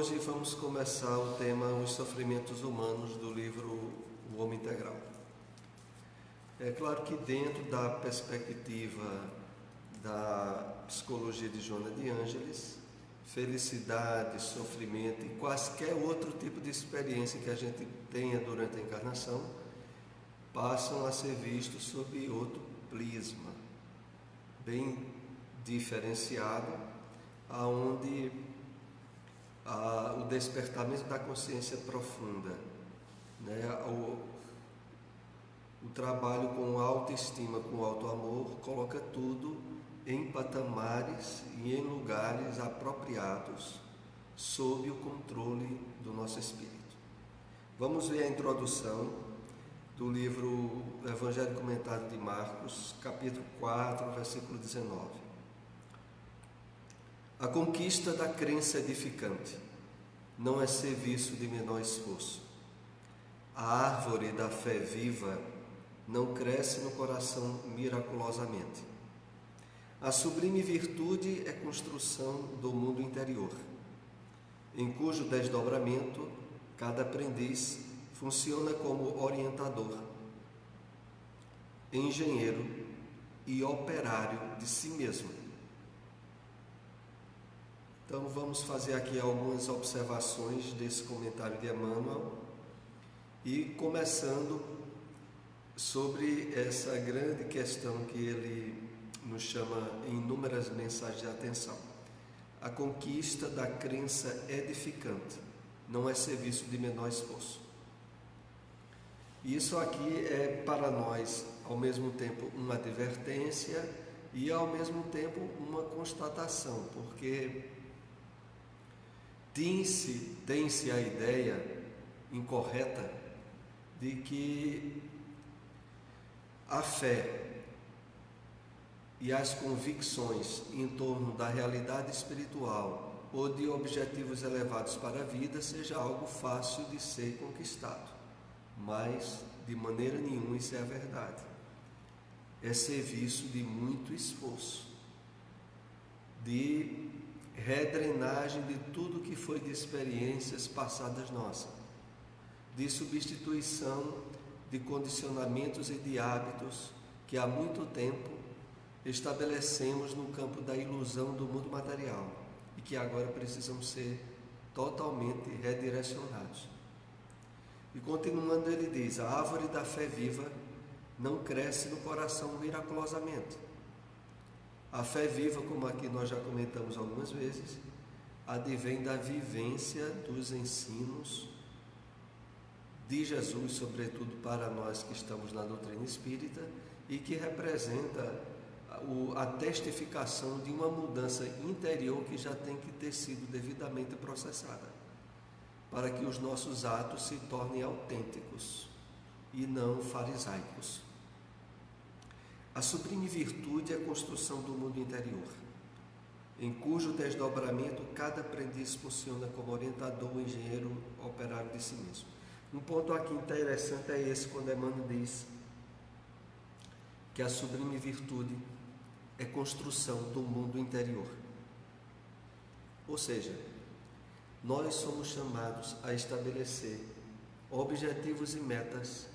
Hoje vamos começar o tema Os Sofrimentos Humanos do livro O Homem Integral. É claro que dentro da perspectiva da psicologia de Joana de Ângeles, felicidade, sofrimento e quaisquer outro tipo de experiência que a gente tenha durante a encarnação passam a ser vistos sob outro prisma, bem diferenciado, aonde o despertamento da consciência profunda, né? O trabalho com autoestima, com autoamor, coloca tudo em patamares e em lugares apropriados, sob o controle do nosso espírito. Vamos ver a introdução do livro Evangelho Comentado de Marcos, capítulo 4, versículo 19. A conquista da crença edificante não é serviço de menor esforço. A árvore da fé viva não cresce no coração miraculosamente. A sublime virtude é construção do mundo interior, em cujo desdobramento cada aprendiz funciona como orientador, engenheiro e operário de si mesmo. Então vamos fazer aqui algumas observações desse comentário de Emmanuel e começando sobre essa grande questão que ele nos chama em inúmeras mensagens de atenção. A conquista da crença edificante não é serviço de menor esforço. Isso aqui é para nós ao mesmo tempo uma advertência e ao mesmo tempo uma constatação, porque tem-se a ideia incorreta de que a fé e as convicções em torno da realidade espiritual ou de objetivos elevados para a vida seja algo fácil de ser conquistado, mas de maneira nenhuma isso é a verdade. É serviço de muito esforço, de redrenagem de tudo que foi de experiências passadas nossas, de substituição de condicionamentos e de hábitos que há muito tempo estabelecemos no campo da ilusão do mundo material e que agora precisam ser totalmente redirecionados. E continuando ele diz, a árvore da fé viva não cresce no coração miraculosamente. A fé viva, como aqui nós já comentamos algumas vezes, advém da vivência dos ensinos de Jesus, sobretudo para nós que estamos na doutrina espírita, e que representa a testificação de uma mudança interior que já tem que ter sido devidamente processada, para que os nossos atos se tornem autênticos e não farisaicos. A sublime virtude é a construção do mundo interior, em cujo desdobramento cada aprendiz funciona como orientador, engenheiro, operário de si mesmo. Um ponto aqui interessante é esse, quando Emmanuel diz que a sublime virtude é construção do mundo interior. Ou seja, nós somos chamados a estabelecer objetivos e metas,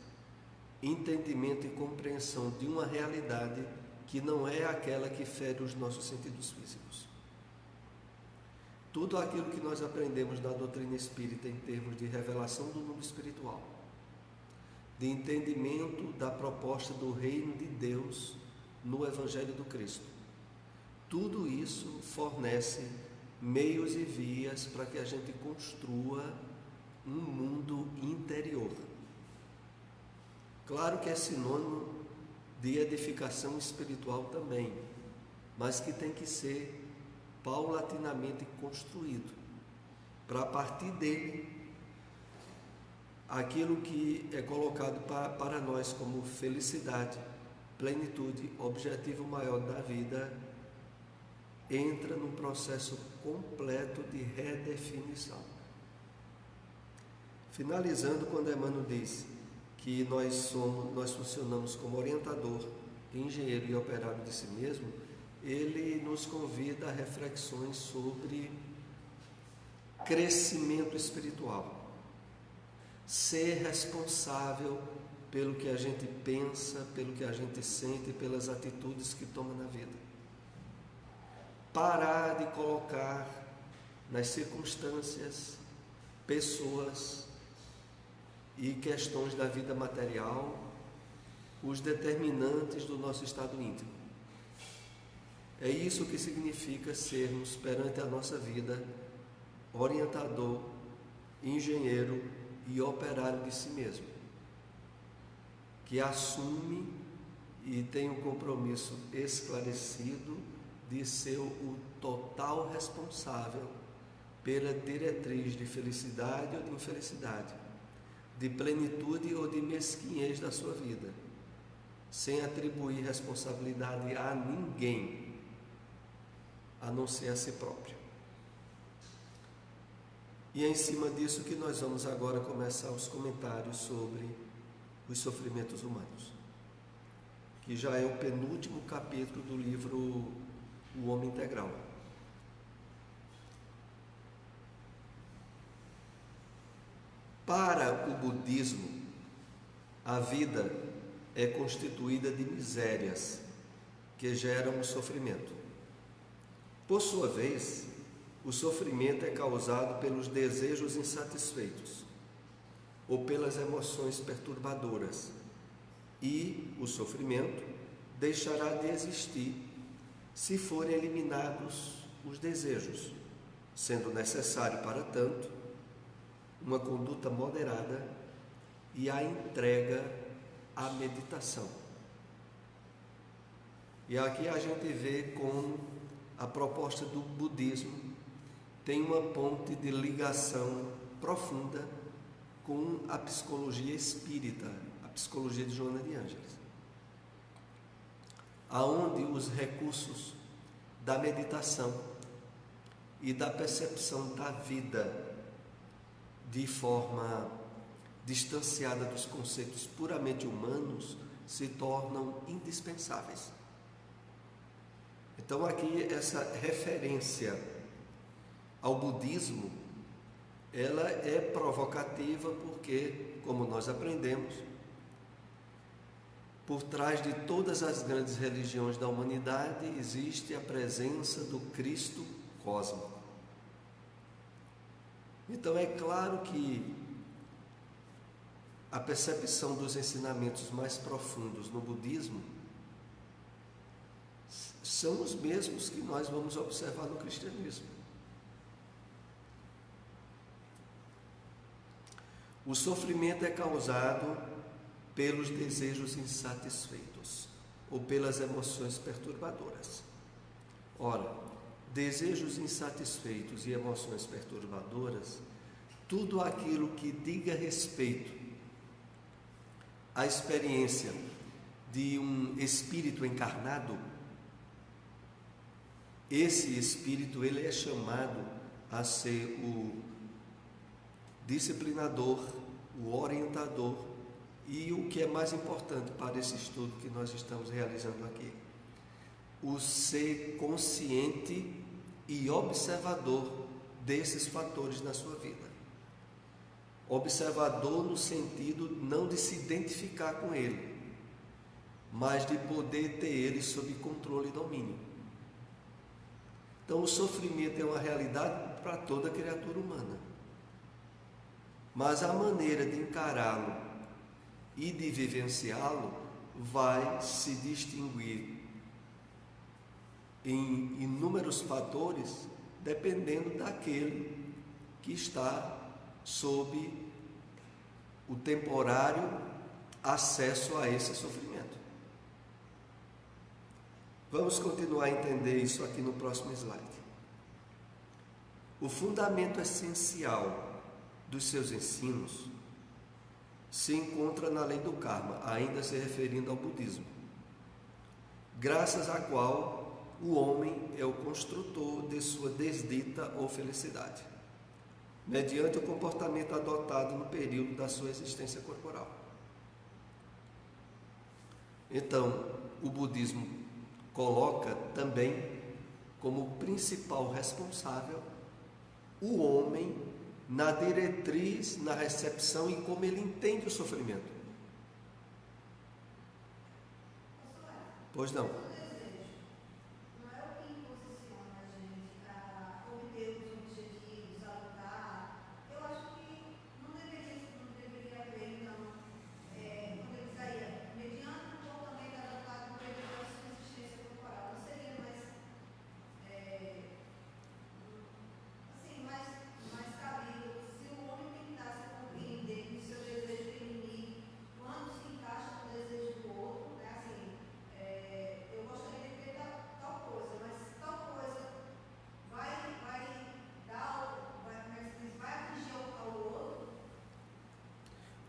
entendimento e compreensão de uma realidade que não é aquela que fere os nossos sentidos físicos. Tudo aquilo que nós aprendemos na doutrina espírita em termos de revelação do mundo espiritual, de entendimento da proposta do reino de Deus no Evangelho do Cristo, tudo isso fornece meios e vias para que a gente construa um mundo interior. Claro que é sinônimo de edificação espiritual também, mas que tem que ser paulatinamente construído, para a partir dele, aquilo que é colocado para nós como felicidade, plenitude, objetivo maior da vida, entra num processo completo de redefinição. Finalizando, quando Emmanuel diz que nós funcionamos como orientador, engenheiro e operário de si mesmo, ele nos convida a reflexões sobre crescimento espiritual, ser responsável pelo que a gente pensa, pelo que a gente sente, pelas atitudes que toma na vida. Parar de colocar nas circunstâncias, pessoas e questões da vida material os determinantes do nosso estado íntimo. É isso que significa sermos, perante a nossa vida, orientador, engenheiro e operário de si mesmo, que assume e tem um compromisso esclarecido de ser o total responsável pela diretriz de felicidade ou de infelicidade, de plenitude ou de mesquinhez da sua vida, sem atribuir responsabilidade a ninguém, a não ser a si próprio. E é em cima disso que nós vamos agora começar os comentários sobre os sofrimentos humanos, que já é o penúltimo capítulo do livro O Homem Integral. Para o budismo, a vida é constituída de misérias que geram o sofrimento. Por sua vez, o sofrimento é causado pelos desejos insatisfeitos ou pelas emoções perturbadoras, e o sofrimento deixará de existir se forem eliminados os desejos, sendo necessário, para tanto, uma conduta moderada e a entrega à meditação. E aqui a gente vê como a proposta do budismo tem uma ponte de ligação profunda com a psicologia espírita, a psicologia de Joana de Ângeles, aonde os recursos da meditação e da percepção da vida de forma distanciada dos conceitos puramente humanos se tornam indispensáveis. Então aqui essa referência ao budismo, ela é provocativa porque, como nós aprendemos, por trás de todas as grandes religiões da humanidade existe a presença do Cristo cósmico. Então é claro que a percepção dos ensinamentos mais profundos no budismo são os mesmos que nós vamos observar no cristianismo. O sofrimento é causado pelos desejos insatisfeitos ou pelas emoções perturbadoras. Ora, desejos insatisfeitos e emoções perturbadoras, tudo aquilo que diga respeito à experiência de um espírito encarnado, esse espírito ele é chamado a ser o disciplinador, o orientador e o que é mais importante para esse estudo que nós estamos realizando aqui, o ser consciente e observador desses fatores na sua vida. Observador no sentido não de se identificar com ele, mas de poder ter ele sob controle e domínio. Então o sofrimento é uma realidade para toda criatura humana, mas a maneira de encará-lo e de vivenciá-lo vai se distinguir em inúmeros fatores, dependendo daquele que está sob o temporário acesso a esse sofrimento. Vamos continuar a entender isso aqui no próximo slide. O fundamento essencial dos seus ensinos se encontra na lei do karma, ainda se referindo ao budismo, graças à qual o homem é o construtor de sua desdita ou felicidade, mediante o comportamento adotado no período da sua existência corporal. Então, o budismo coloca também como principal responsável o homem na diretriz, na recepção e como ele entende o sofrimento. Pois não.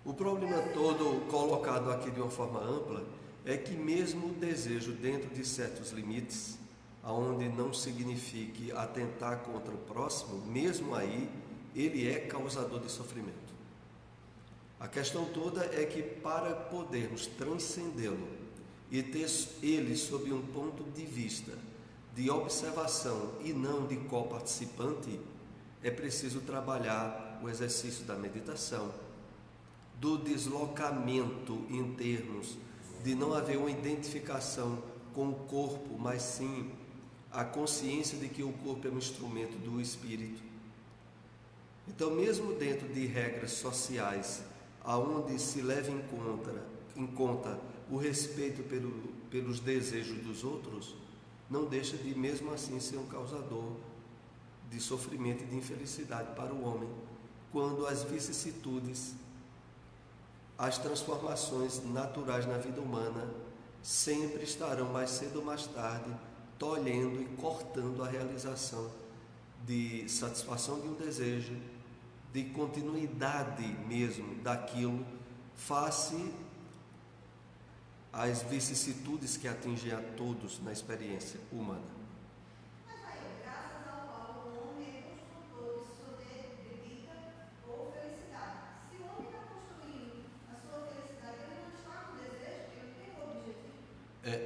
O problema todo, colocado aqui de uma forma ampla, é que mesmo o desejo dentro de certos limites, aonde não signifique atentar contra o próximo, mesmo aí, ele é causador de sofrimento. A questão toda é que para podermos transcendê-lo e ter ele sob um ponto de vista de observação e não de coparticipante, é preciso trabalhar o exercício da meditação, do deslocamento em termos de não haver uma identificação com o corpo, mas sim a consciência de que o corpo é um instrumento do espírito. Então, mesmo dentro de regras sociais, aonde se leva em conta o respeito pelos desejos dos outros, não deixa de, mesmo assim, ser um causador de sofrimento e de infelicidade para o homem, quando as vicissitudes, as transformações naturais na vida humana sempre estarão, mais cedo ou mais tarde, tolhendo e cortando a realização de satisfação de um desejo, de continuidade mesmo daquilo, face às vicissitudes que atingem a todos na experiência humana.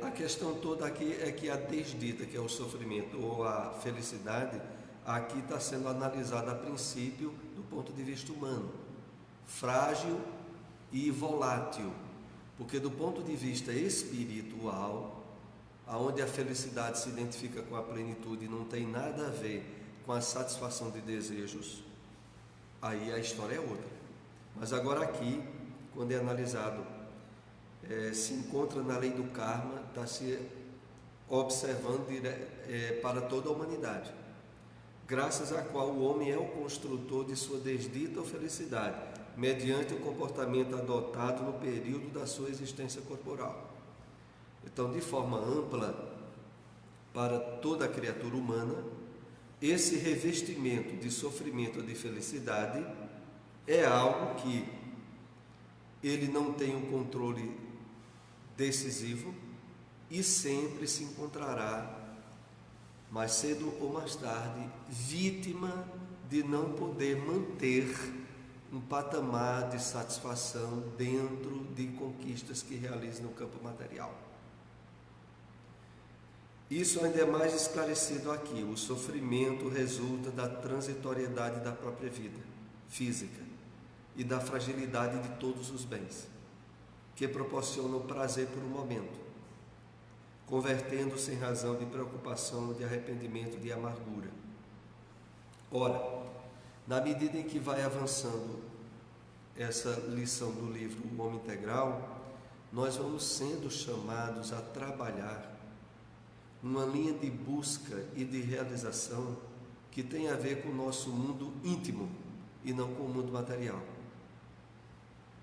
A questão toda aqui é que a desdita, que é o sofrimento ou a felicidade, aqui está sendo analisada a princípio do ponto de vista humano, frágil e volátil, porque do ponto de vista espiritual, aonde a felicidade se identifica com a plenitude e não tem nada a ver com a satisfação de desejos, aí a história é outra. Mas agora aqui, quando é analisado, se encontra na lei do karma, está se observando para toda a humanidade, graças à qual o homem é o construtor de sua desdita ou felicidade, mediante o comportamento adotado no período da sua existência corporal. Então, de forma ampla, para toda a criatura humana, esse revestimento de sofrimento ou de felicidade é algo que ele não tem um controle decisivo e sempre se encontrará, mais cedo ou mais tarde, vítima de não poder manter um patamar de satisfação dentro de conquistas que realiza no campo material. Isso ainda é mais esclarecido aqui. O sofrimento resulta da transitoriedade da própria vida física e da fragilidade de todos os bens, que proporcionam prazer por um momento, convertendo-se em razão de preocupação, de arrependimento, de amargura. Ora, na medida em que vai avançando essa lição do livro O Homem Integral, nós vamos sendo chamados a trabalhar numa linha de busca e de realização que tem a ver com o nosso mundo íntimo e não com o mundo material.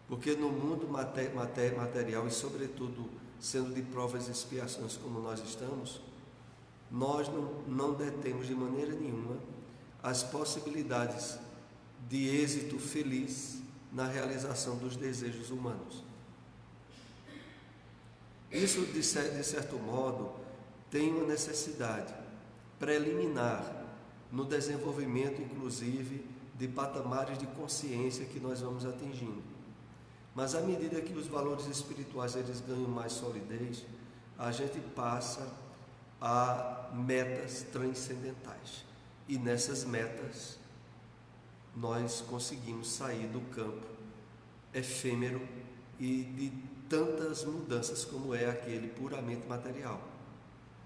Porque no mundo material e sobretudo sendo de provas e expiações como nós estamos, nós não detemos de maneira nenhuma as possibilidades de êxito feliz na realização dos desejos humanos. Isso, de certo modo, tem uma necessidade preliminar no desenvolvimento, inclusive, de patamares de consciência que nós vamos atingindo. Mas à medida que os valores espirituais eles ganham mais solidez, a gente passa a metas transcendentais. E nessas metas, nós conseguimos sair do campo efêmero e de tantas mudanças como é aquele puramente material.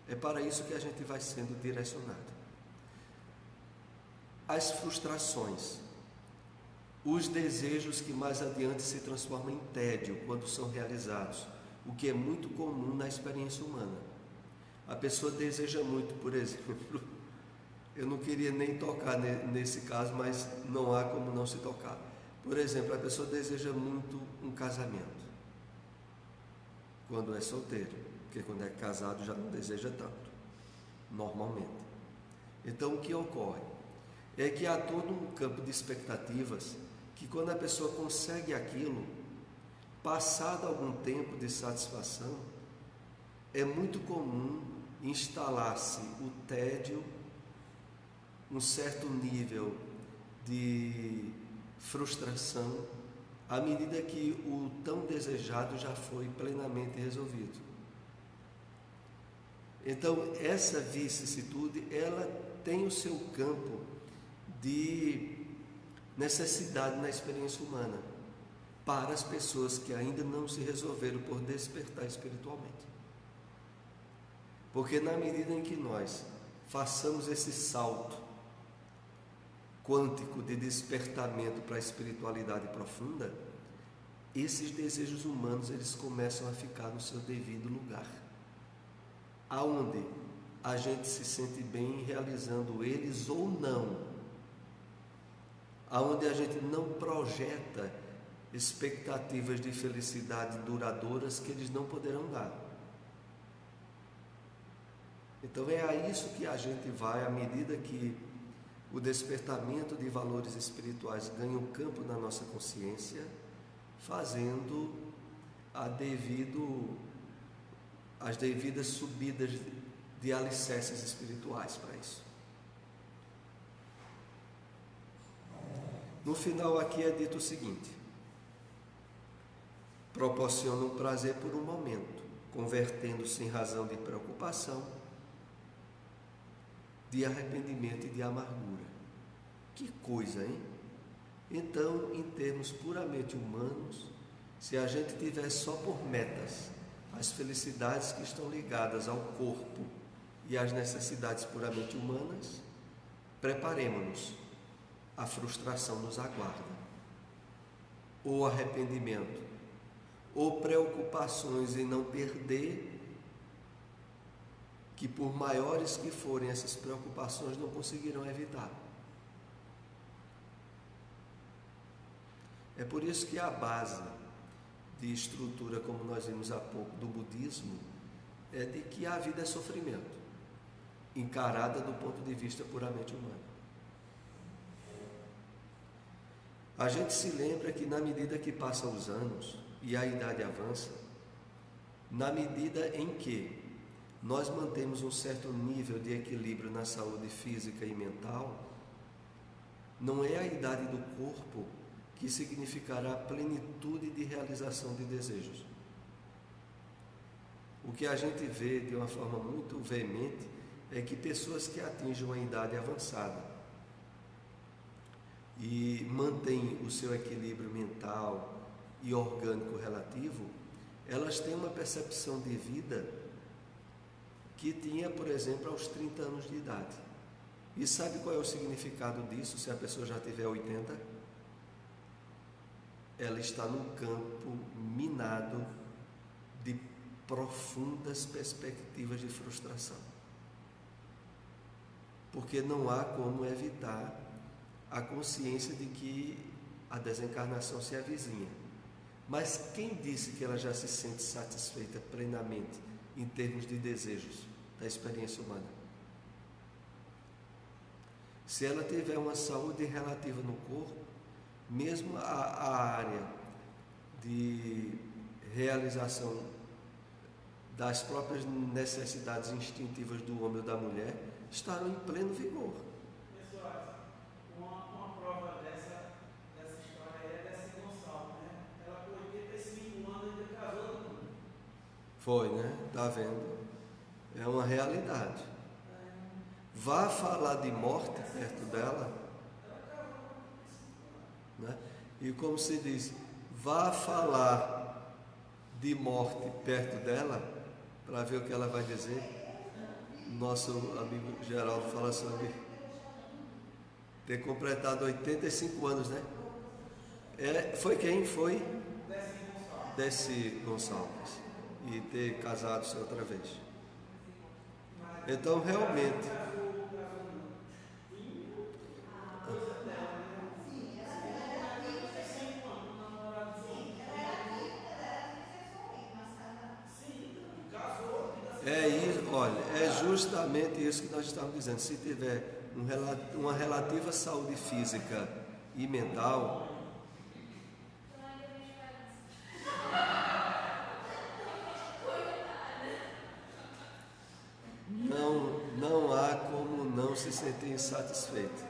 É para isso que a gente vai sendo direcionado. As frustrações, os desejos que mais adiante se transformam em tédio quando são realizados, o que é muito comum na experiência humana. A pessoa deseja muito, por exemplo, eu não queria nem tocar nesse caso, mas não há como não se tocar. Por exemplo, a pessoa deseja muito um casamento quando é solteiro, porque quando é casado já não deseja tanto, normalmente. Então, o que ocorre é que há todo um campo de expectativas que, quando a pessoa consegue aquilo, passado algum tempo de satisfação, é muito comum instalar-se o tédio, um certo nível de frustração, à medida que o tão desejado já foi plenamente resolvido. Então, essa vicissitude, ela tem o seu campo de necessidade na experiência humana para as pessoas que ainda não se resolveram por despertar espiritualmente. Porque na medida em que nós façamos esse salto quântico de despertamento para a espiritualidade profunda, esses desejos humanos eles começam a ficar no seu devido lugar, aonde a gente se sente bem realizando eles ou não, aonde a gente não projeta expectativas de felicidade duradouras que eles não poderão dar. Então é a isso que a gente vai, à medida que o despertamento de valores espirituais ganha um campo na nossa consciência, fazendo as devidas subidas de alicerces espirituais para isso. No final aqui é dito o seguinte: proporciona um prazer por um momento, convertendo-se em razão de preocupação, de arrependimento e de amargura. Que coisa, hein? Então, em termos puramente humanos, se a gente tiver só por metas as felicidades que estão ligadas ao corpo e às necessidades puramente humanas, preparemo-nos, a frustração nos aguarda, ou arrependimento, ou preocupações em não perder, que por maiores que forem essas preocupações não conseguirão evitar. É por isso que a base de estrutura, como nós vimos há pouco, do budismo, é de que a vida é sofrimento, encarada do ponto de vista puramente humano. A gente se lembra que na medida que passam os anos e a idade avança, na medida em que nós mantemos um certo nível de equilíbrio na saúde física e mental, não é a idade do corpo que significará plenitude de realização de desejos. O que a gente vê de uma forma muito veemente é que pessoas que atingem uma idade avançada e mantêm o seu equilíbrio mental e orgânico relativo, elas têm uma percepção de vida que tinha, por exemplo, aos 30 anos de idade. E sabe qual é o significado disso se a pessoa já tiver 80? Ela está num campo minado de profundas perspectivas de frustração. Porque não há como evitar a consciência de que a desencarnação se avizinha. Mas quem disse que ela já se sente satisfeita plenamente em termos de desejos da experiência humana? Se ela tiver uma saúde relativa no corpo, mesmo a área de realização das próprias necessidades instintivas do homem ou da mulher estarão em pleno vigor. Pessoal, uma prova dessa história é dessa Gonçalves, né? Ela com 85 anos ainda casou no mundo. Foi, né? Tá vendo? É uma realidade. Vá falar de morte perto dela. né? E como se diz, vá falar de morte perto dela, para ver o que ela vai dizer. Nosso amigo Geraldo fala sobre ter completado 85 anos, né? Foi quem? Foi Desi Gonçalves. E ter casado-se outra vez. Então, realmente, é isso, olha, é justamente isso que nós estamos dizendo. Se tiver uma relativa saúde física e mental, não há como não se sentir insatisfeito.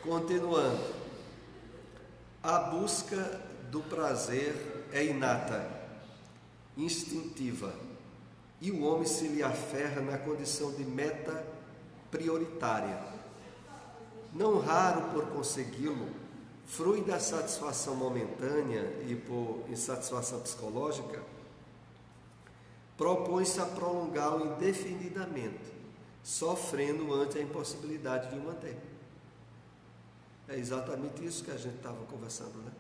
Continuando, a busca do prazer é inata, instintiva, e o homem se lhe aferra na condição de meta prioritária. Não raro por consegui-lo, frui da satisfação momentânea e por insatisfação psicológica, propõe-se a prolongá-lo indefinidamente, sofrendo ante a impossibilidade de o manter. É exatamente isso que a gente estava conversando, né?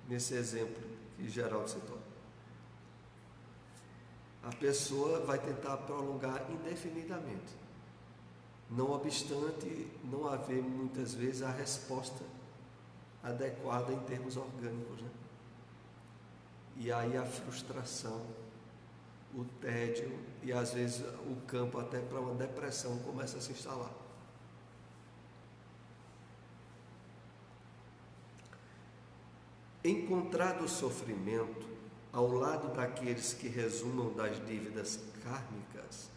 Nesse exemplo que Geraldo citou. A pessoa vai tentar prolongar indefinidamente, não obstante não haver muitas vezes a resposta adequada em termos orgânicos, né? E aí a frustração, o tédio e às vezes o campo até para uma depressão começa a se instalar. Encontrado o sofrimento ao lado daqueles que resumam das dívidas kármicas,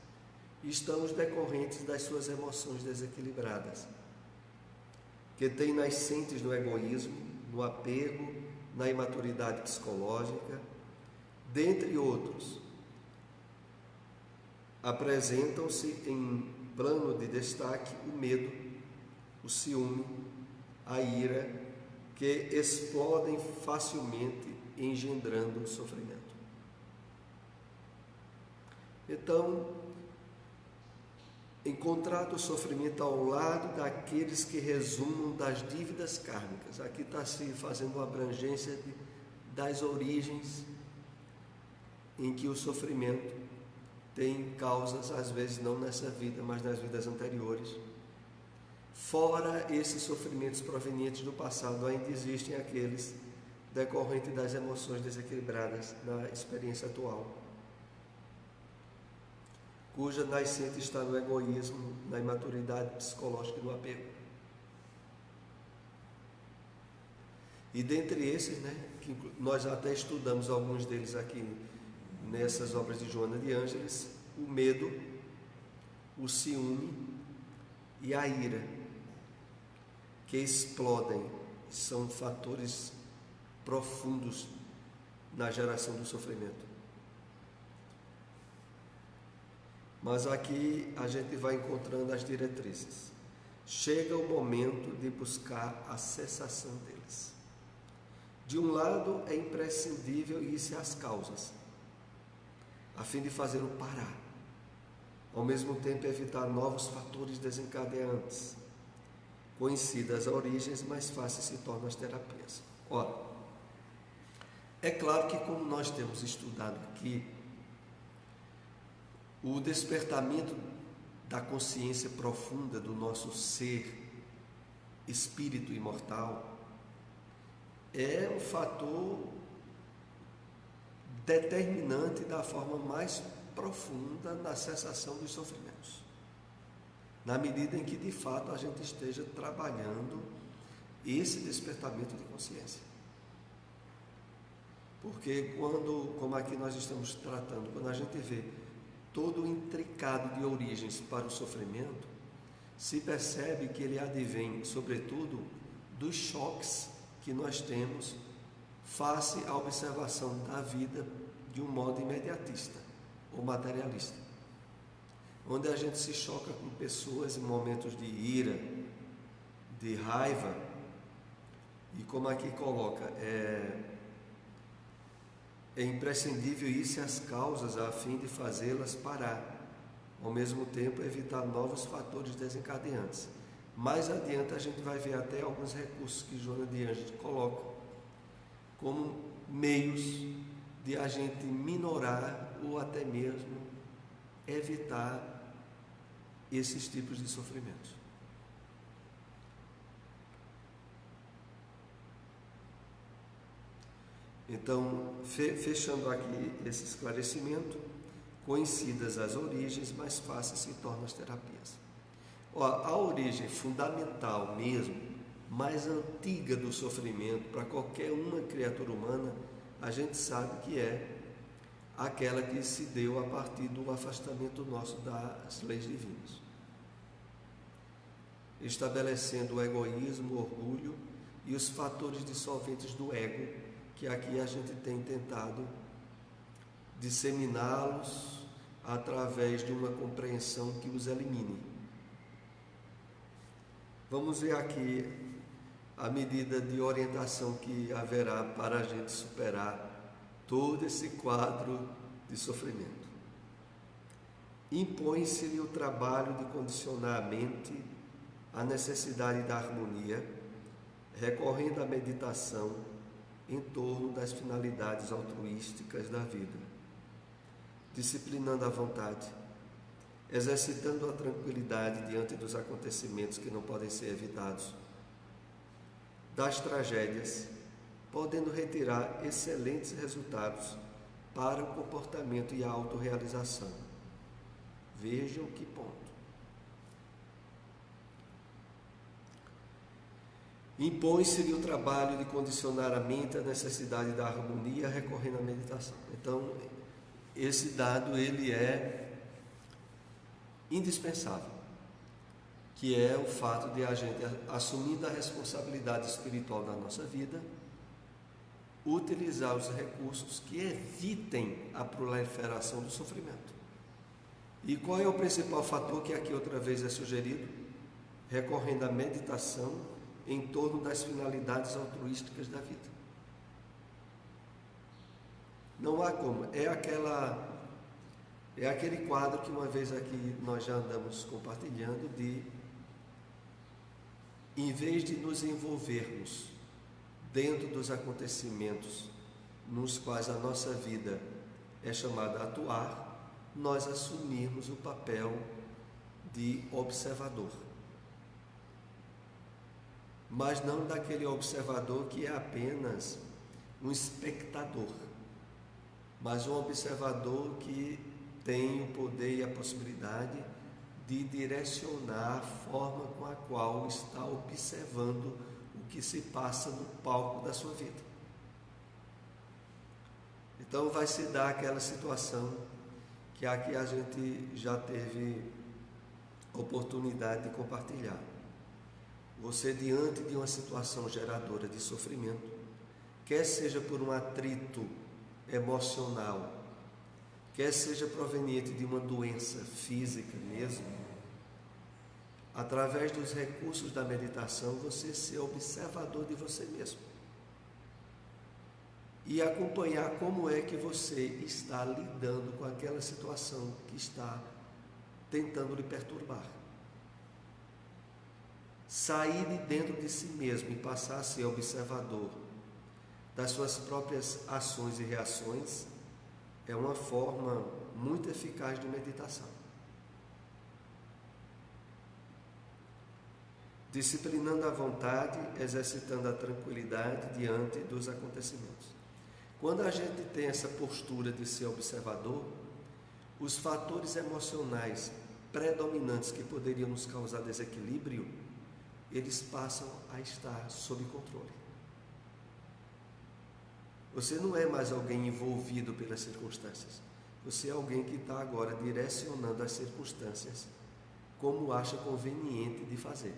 estão os decorrentes das suas emoções desequilibradas, que têm nascentes no egoísmo, no apego, na imaturidade psicológica, dentre outros. Apresentam-se em plano de destaque o medo, o ciúme, a ira, que explodem facilmente, engendrando sofrimento. Então, encontrado o sofrimento ao lado daqueles que resumam das dívidas kármicas. Aqui está se fazendo uma abrangência das origens em que o sofrimento tem causas, às vezes não nessa vida, mas nas vidas anteriores. Fora esses sofrimentos provenientes do passado, ainda existem aqueles decorrentes das emoções desequilibradas na experiência atual, cuja nascente está no egoísmo, na imaturidade psicológica e no apego. E dentre esses, né, que nós até estudamos alguns deles aqui nessas obras de Joana de Ângeles, o medo, o ciúme e a ira, que explodem, são fatores profundos na geração do sofrimento. Mas aqui a gente vai encontrando as diretrizes. Chega o momento de buscar a cessação deles. De um lado, é imprescindível ir-se às causas, a fim de fazê-lo parar. Ao mesmo tempo, evitar novos fatores desencadeantes. Conhecidas as origens, mais fáceis se tornam as terapias. Ora, é claro que, como nós temos estudado aqui, o despertamento da consciência profunda do nosso ser, espírito imortal, é um fator determinante da forma mais profunda na cessação dos sofrimentos, na medida em que de fato a gente esteja trabalhando esse despertamento de consciência. Porque como aqui nós estamos tratando, quando a gente vê todo o intricado de origens para o sofrimento, se percebe que ele advém, sobretudo, dos choques que nós temos face à observação da vida de um modo imediatista ou materialista, onde a gente se choca com pessoas em momentos de ira, de raiva, e como aqui coloca, é imprescindível ir às causas a fim de fazê-las parar, ao mesmo tempo evitar novos fatores desencadeantes. Mais adiante a gente vai ver até alguns recursos que Joana de Ângeles coloca como meios de a gente minorar ou até mesmo evitar esses tipos de sofrimentos. Então, fechando aqui esse esclarecimento, conhecidas as origens, mais fáceis se tornam as terapias. A origem fundamental mesmo, mais antiga do sofrimento para qualquer uma criatura humana, a gente sabe que é aquela que se deu a partir do afastamento nosso das leis divinas, estabelecendo o egoísmo, o orgulho e os fatores dissolventes do ego, que aqui a gente tem tentado disseminá-los através de uma compreensão que os elimine. Vamos ver aqui a medida de orientação que haverá para a gente superar todo esse quadro de sofrimento. Impõe-se-lhe o trabalho de condicionar a mente à necessidade da harmonia, recorrendo à meditação em torno das finalidades altruísticas da vida, disciplinando a vontade, exercitando a tranquilidade diante dos acontecimentos que não podem ser evitados, das tragédias, podendo retirar excelentes resultados para o comportamento e a autorrealização. Vejam que ponto. Impõe-se-lhe o trabalho de condicionar a mente à necessidade da harmonia, recorrendo à meditação. Então, esse dado ele é indispensável, que é o fato de a gente, assumindo a responsabilidade espiritual da nossa vida, utilizar os recursos que evitem a proliferação do sofrimento. E qual é o principal fator que aqui outra vez é sugerido? Recorrendo à meditação em torno das finalidades altruísticas da vida. Não há como, é aquele quadro que uma vez aqui nós já andamos compartilhando de, em vez de nos envolvermos dentro dos acontecimentos nos quais a nossa vida é chamada a atuar, nós assumirmos o papel de observador. Mas não daquele observador que é apenas um espectador, mas um observador que tem o poder e a possibilidade de direcionar a forma com a qual está observando o que se passa no palco da sua vida. Então vai se dar aquela situação que aqui a gente já teve oportunidade de compartilhar. Você, diante de uma situação geradora de sofrimento, quer seja por um atrito emocional, quer seja proveniente de uma doença física mesmo, através dos recursos da meditação, você ser observador de você mesmo e acompanhar como é que você está lidando com aquela situação que está tentando lhe perturbar. Sair de dentro de si mesmo e passar a ser observador das suas próprias ações e reações é uma forma muito eficaz de meditação. Disciplinando a vontade, exercitando a tranquilidade diante dos acontecimentos. Quando a gente tem essa postura de ser observador, os fatores emocionais predominantes que poderiam nos causar desequilíbrio, eles passam a estar sob controle. Você não é mais alguém envolvido pelas circunstâncias. Você é alguém que está agora direcionando as circunstâncias como acha conveniente de fazer.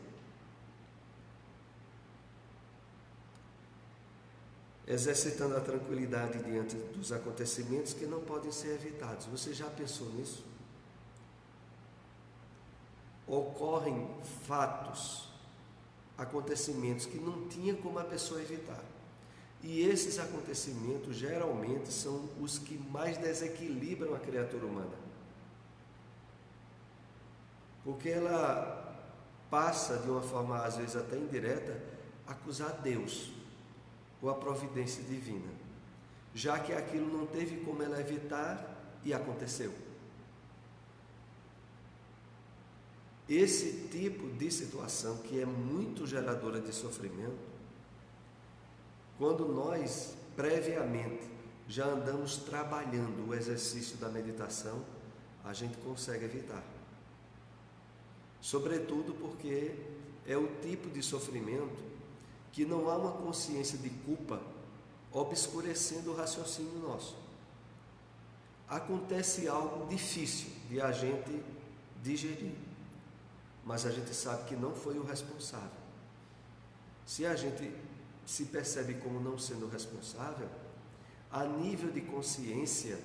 Exercitando a tranquilidade diante dos acontecimentos que não podem ser evitados. Você já pensou nisso? Ocorrem fatos, acontecimentos que não tinha como a pessoa evitar. E esses acontecimentos geralmente são os que mais desequilibram a criatura humana. Porque ela passa, de uma forma às vezes até indireta, a acusar Deus ou a providência divina, já que aquilo não teve como ela evitar e aconteceu. Esse tipo de situação, que é muito geradora de sofrimento, quando nós previamente já andamos trabalhando o exercício da meditação, a gente consegue evitar. Sobretudo porque é o tipo de sofrimento que não há uma consciência de culpa obscurecendo o raciocínio nosso. Acontece algo difícil de a gente digerir, mas a gente sabe que não foi o responsável. Se a gente se percebe como não sendo responsável, a nível de consciência,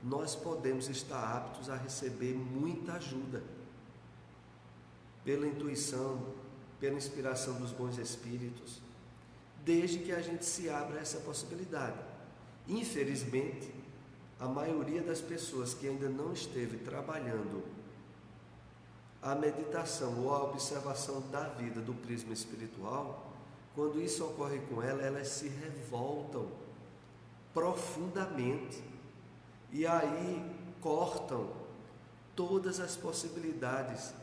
nós podemos estar aptos a receber muita ajuda pela intuição, pela inspiração dos bons espíritos, desde que a gente se abra a essa possibilidade. Infelizmente, a maioria das pessoas que ainda não esteve trabalhando a meditação ou a observação da vida do prisma espiritual, quando isso ocorre com ela, elas se revoltam profundamente e aí cortam todas as possibilidades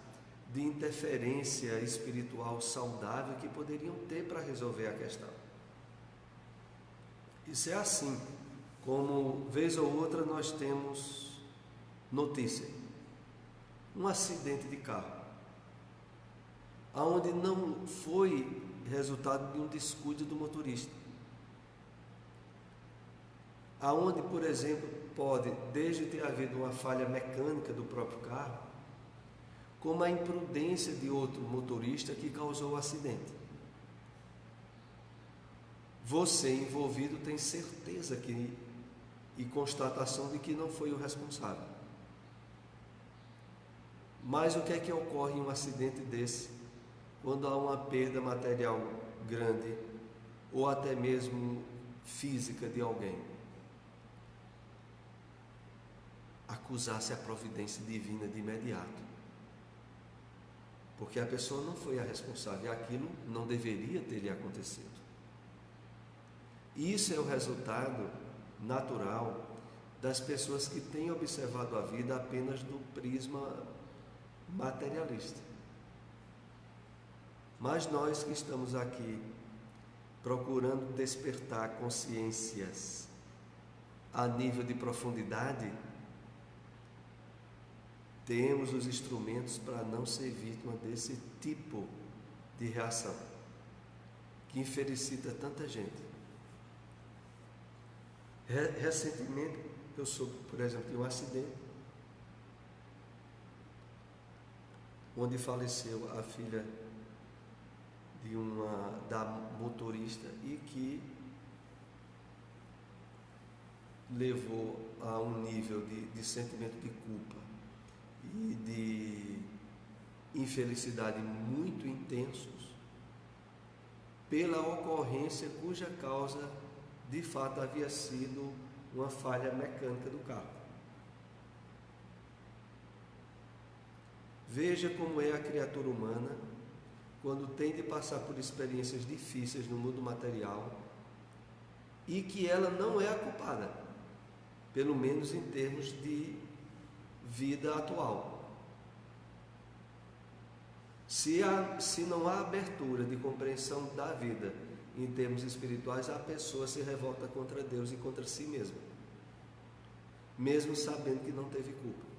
de interferência espiritual saudável que poderiam ter para resolver a questão. Isso é assim, como vez ou outra nós temos notícia, um acidente de carro, aonde não foi resultado de um descuido do motorista, aonde, por exemplo, pode desde ter havido uma falha mecânica do próprio carro, como a imprudência de outro motorista que causou o acidente. Você envolvido tem certeza e constatação de que não foi o responsável. Mas o que é que ocorre em um acidente desse, quando há uma perda material grande ou até mesmo física de alguém? Acusar-se a providência divina de imediato, porque a pessoa não foi a responsável, aquilo não deveria ter lhe acontecido. Isso é o resultado natural das pessoas que têm observado a vida apenas do prisma materialista. Mas nós que estamos aqui procurando despertar consciências a nível de profundidade, temos os instrumentos para não ser vítima desse tipo de reação que infelicita tanta gente. Recentemente eu soube, por exemplo, de um acidente onde faleceu a filha da motorista e que levou a um nível de sentimento de culpa e de infelicidade muito intensos pela ocorrência cuja causa de fato havia sido uma falha mecânica do carro. Veja como é a criatura humana quando tem de passar por experiências difíceis no mundo material e que ela não é a culpada, pelo menos em termos de vida atual. Se não há abertura de compreensão da vida em termos espirituais, a pessoa se revolta contra Deus e contra si mesma, mesmo sabendo que não teve culpa.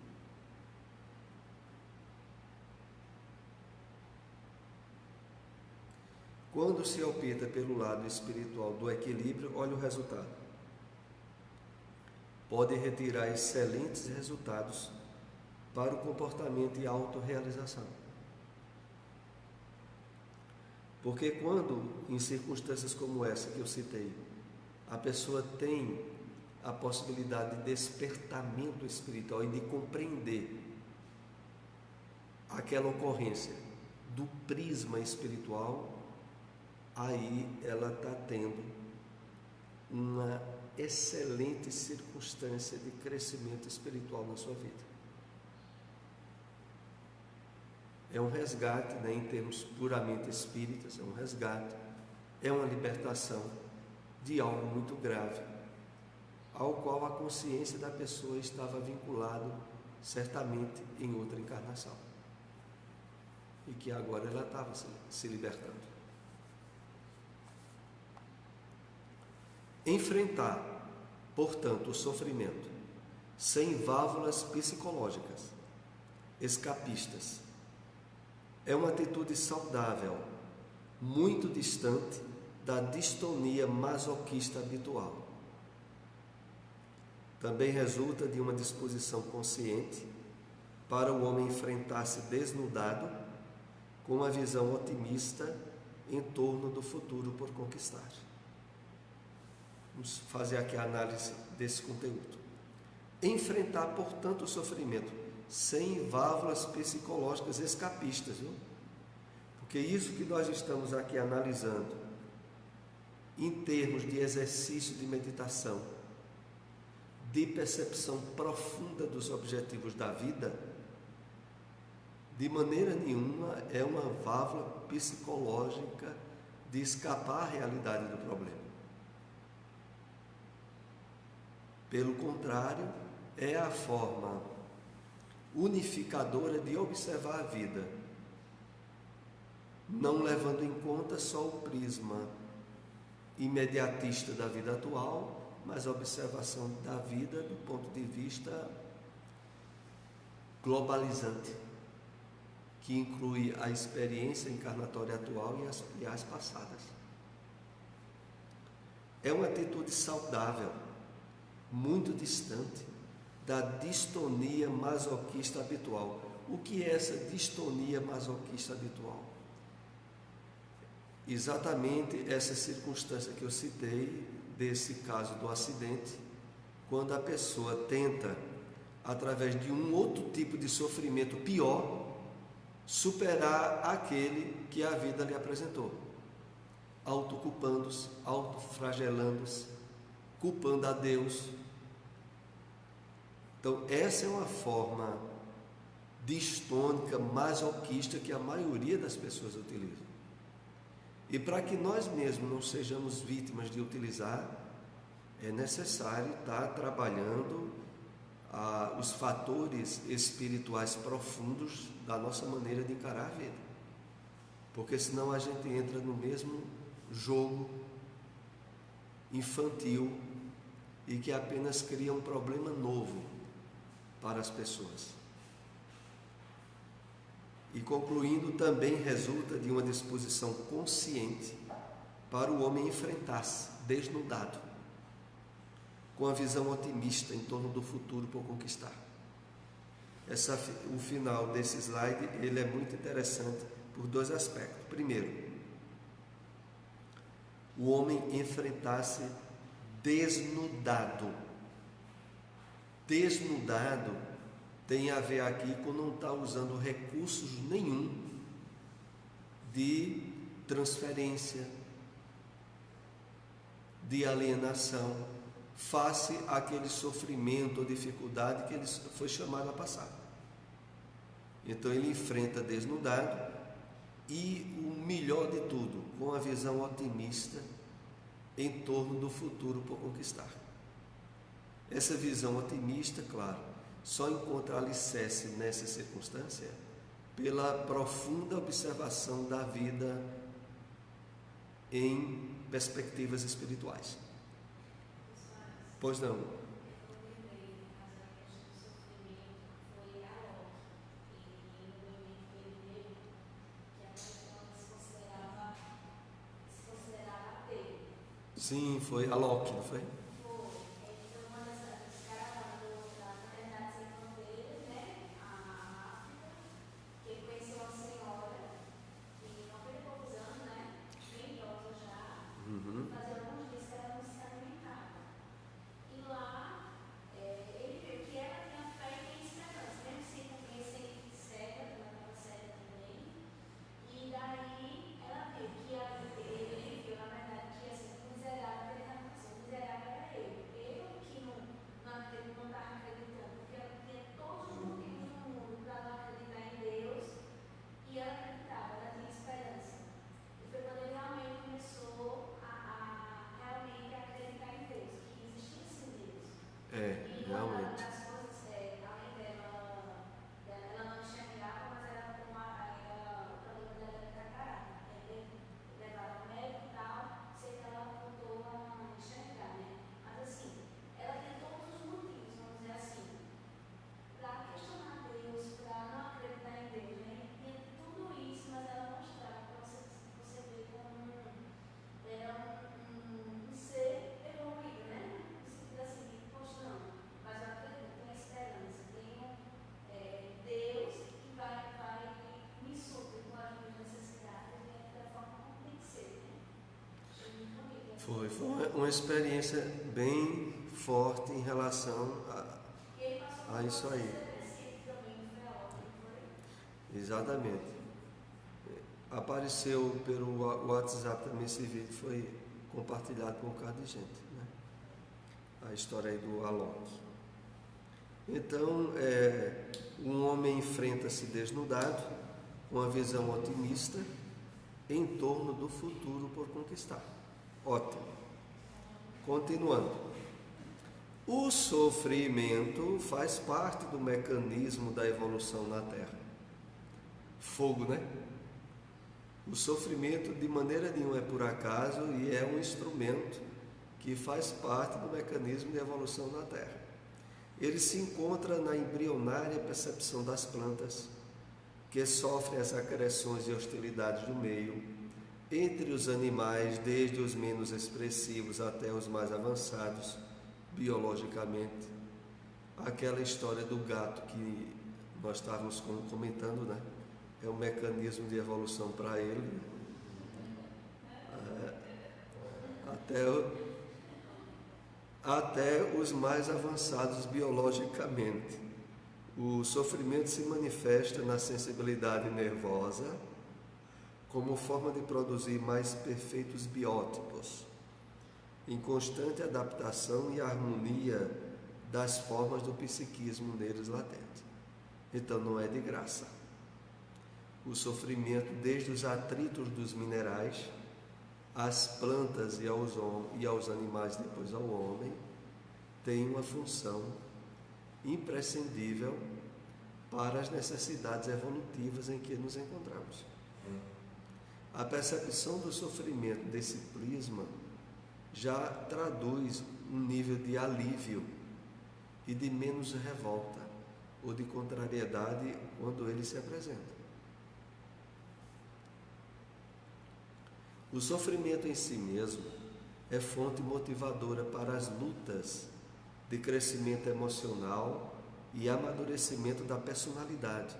Quando se opta pelo lado espiritual do equilíbrio, olha o resultado. Pode retirar excelentes resultados para o comportamento e a autorrealização. Porque quando, em circunstâncias como essa que eu citei, a pessoa tem a possibilidade de despertamento espiritual e de compreender aquela ocorrência do prisma espiritual, aí ela está tendo uma excelente circunstância de crescimento espiritual na sua vida. É um resgate, né, em termos puramente espíritas, é um resgate, é uma libertação de algo muito grave, ao qual a consciência da pessoa estava vinculada certamente em outra encarnação, e que agora ela estava se libertando. Enfrentar, portanto, o sofrimento sem válvulas psicológicas, escapistas, é uma atitude saudável, muito distante da distonia masoquista habitual. Também resulta de uma disposição consciente para o homem enfrentar-se desnudado com uma visão otimista em torno do futuro por conquistar. Vamos fazer aqui a análise desse conteúdo. Enfrentar, portanto, o sofrimento sem válvulas psicológicas escapistas, viu? Porque isso que nós estamos aqui analisando em termos de exercício de meditação, de percepção profunda dos objetivos da vida, de maneira nenhuma é uma válvula psicológica de escapar à realidade do problema. Pelo contrário, é a forma unificadora de observar a vida, não levando em conta só o prisma imediatista da vida atual, mas a observação da vida do ponto de vista globalizante, que inclui a experiência encarnatória atual e as passadas. É uma atitude saudável, muito distante da distonia masoquista habitual. O que é essa distonia masoquista habitual? Exatamente essa circunstância que eu citei, desse caso do acidente, quando a pessoa tenta, através de um outro tipo de sofrimento pior, superar aquele que a vida lhe apresentou, autoculpando-se, autoflagelando-se, culpando a Deus. Então, essa é uma forma distônica, masoquista, que a maioria das pessoas utilizam. E para que nós mesmos não sejamos vítimas de utilizar, é necessário estar trabalhando os fatores espirituais profundos da nossa maneira de encarar a vida. Porque senão a gente entra no mesmo jogo infantil e que apenas cria um problema novo para as pessoas. E concluindo, também resulta de uma disposição consciente para o homem enfrentar-se desnudado, com a visão otimista em torno do futuro por conquistar. O final desse slide, ele é muito interessante por dois aspectos. Primeiro, o homem enfrentar-se desnudado. Desnudado tem a ver aqui com não estar usando recursos nenhum de transferência, de alienação, face àquele sofrimento ou dificuldade que ele foi chamado a passar. Então ele enfrenta desnudado e, o melhor de tudo, com a visão otimista em torno do futuro por conquistar. Essa visão otimista, claro, só encontra alicerce nessa circunstância pela profunda observação da vida em perspectivas espirituais. Pois não? Sim, foi a Loki, não foi? Foi uma experiência bem forte em relação a isso aí. Exatamente. Apareceu pelo WhatsApp também esse vídeo, foi compartilhado por um bocado de gente, né? A história aí do Alok. Então, um homem enfrenta-se desnudado, com uma visão otimista, em torno do futuro por conquistar. Ótimo. Continuando. O sofrimento faz parte do mecanismo da evolução na Terra. Fogo, né? O sofrimento de maneira nenhuma é por acaso e é um instrumento que faz parte do mecanismo de evolução na Terra. Ele se encontra na embrionária percepção das plantas, que sofrem as agressões e hostilidades do meio, entre os animais, desde os menos expressivos até os mais avançados biologicamente. Aquela história do gato que nós estávamos comentando, né? É um mecanismo de evolução para ele, até os mais avançados biologicamente. O sofrimento se manifesta na sensibilidade nervosa como forma de produzir mais perfeitos biótipos, em constante adaptação e harmonia das formas do psiquismo neles latente. Então não é de graça. O sofrimento, desde os atritos dos minerais, às plantas e aos animais, depois ao homem, tem uma função imprescindível para as necessidades evolutivas em que nos encontramos. A percepção do sofrimento desse prisma já traduz um nível de alívio e de menos revolta ou de contrariedade quando ele se apresenta. O sofrimento em si mesmo é fonte motivadora para as lutas de crescimento emocional e amadurecimento da personalidade,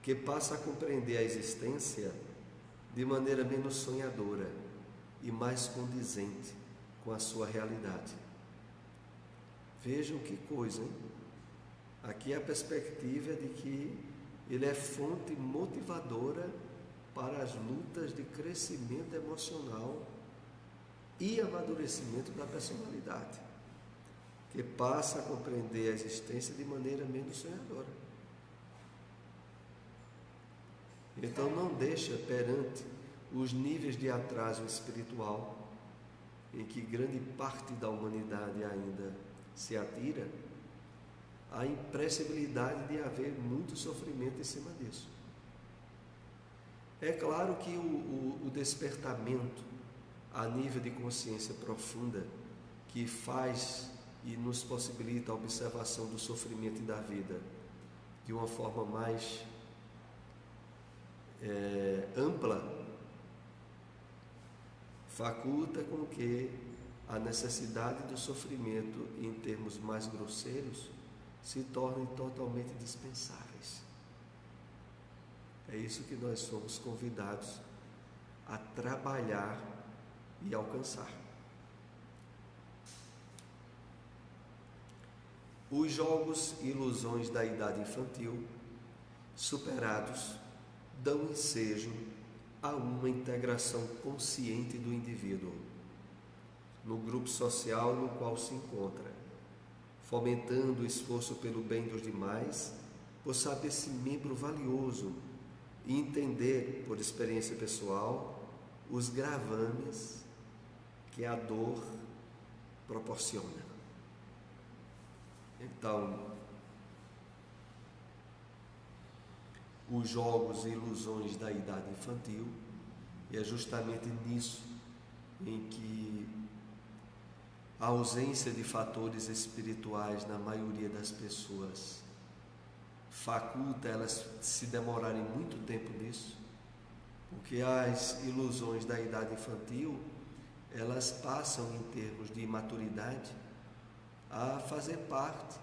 que passa a compreender a existência de maneira menos sonhadora e mais condizente com a sua realidade. Vejam que coisa, hein? Aqui a perspectiva de que ele é fonte motivadora para as lutas de crescimento emocional e amadurecimento da personalidade, que passa a compreender a existência de maneira menos sonhadora. Então não deixa perante os níveis de atraso espiritual em que grande parte da humanidade ainda se atira, a impressibilidade de haver muito sofrimento em cima disso. É claro que o despertamento a nível de consciência profunda que faz e nos possibilita a observação do sofrimento e da vida de uma forma mais ampla, faculta com que a necessidade do sofrimento em termos mais grosseiros se tornem totalmente dispensáveis. É isso que nós somos convidados a trabalhar e alcançar. Os jogos e ilusões da idade infantil, superados, dão ensejo a uma integração consciente do indivíduo no grupo social no qual se encontra, fomentando o esforço pelo bem dos demais, por saber-se membro valioso e entender, por experiência pessoal, os gravames que a dor proporciona. Então, os jogos e ilusões da idade infantil, e é justamente nisso em que a ausência de fatores espirituais na maioria das pessoas faculta elas se demorarem muito tempo nisso, porque as ilusões da idade infantil, elas passam em termos de maturidade a fazer parte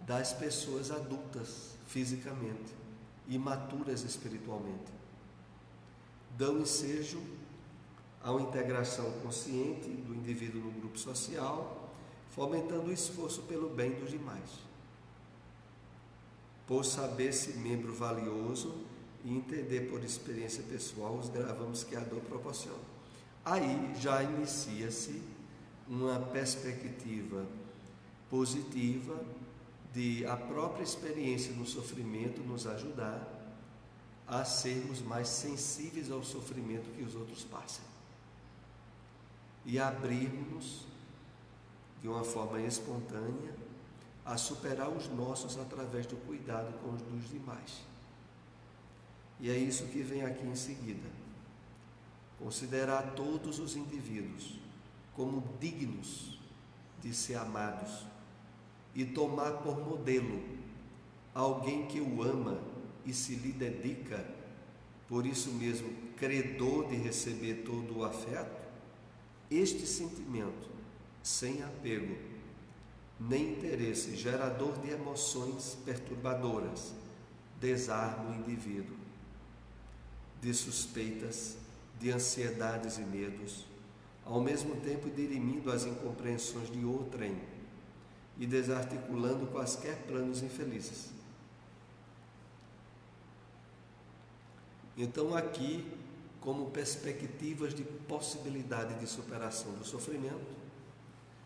das pessoas adultas fisicamente e maturas espiritualmente. Dão ensejo a uma integração consciente do indivíduo no grupo social, fomentando o esforço pelo bem dos demais. Por saber-se membro valioso e entender por experiência pessoal os gravamos que a dor proporciona. Aí já inicia-se uma perspectiva positiva de a própria experiência no sofrimento nos ajudar a sermos mais sensíveis ao sofrimento que os outros passam e abrirmos de uma forma espontânea a superar os nossos através do cuidado com os dos demais. E é isso que vem aqui em seguida. Considerar todos os indivíduos como dignos de ser amados e tomar por modelo alguém que o ama e se lhe dedica, por isso mesmo credor de receber todo o afeto. Este sentimento, sem apego nem interesse, gerador de emoções perturbadoras, desarma o indivíduo de suspeitas, de ansiedades e medos, ao mesmo tempo dirimindo as incompreensões de outrem e desarticulando quaisquer planos infelizes. Então aqui, como perspectivas de possibilidade de superação do sofrimento,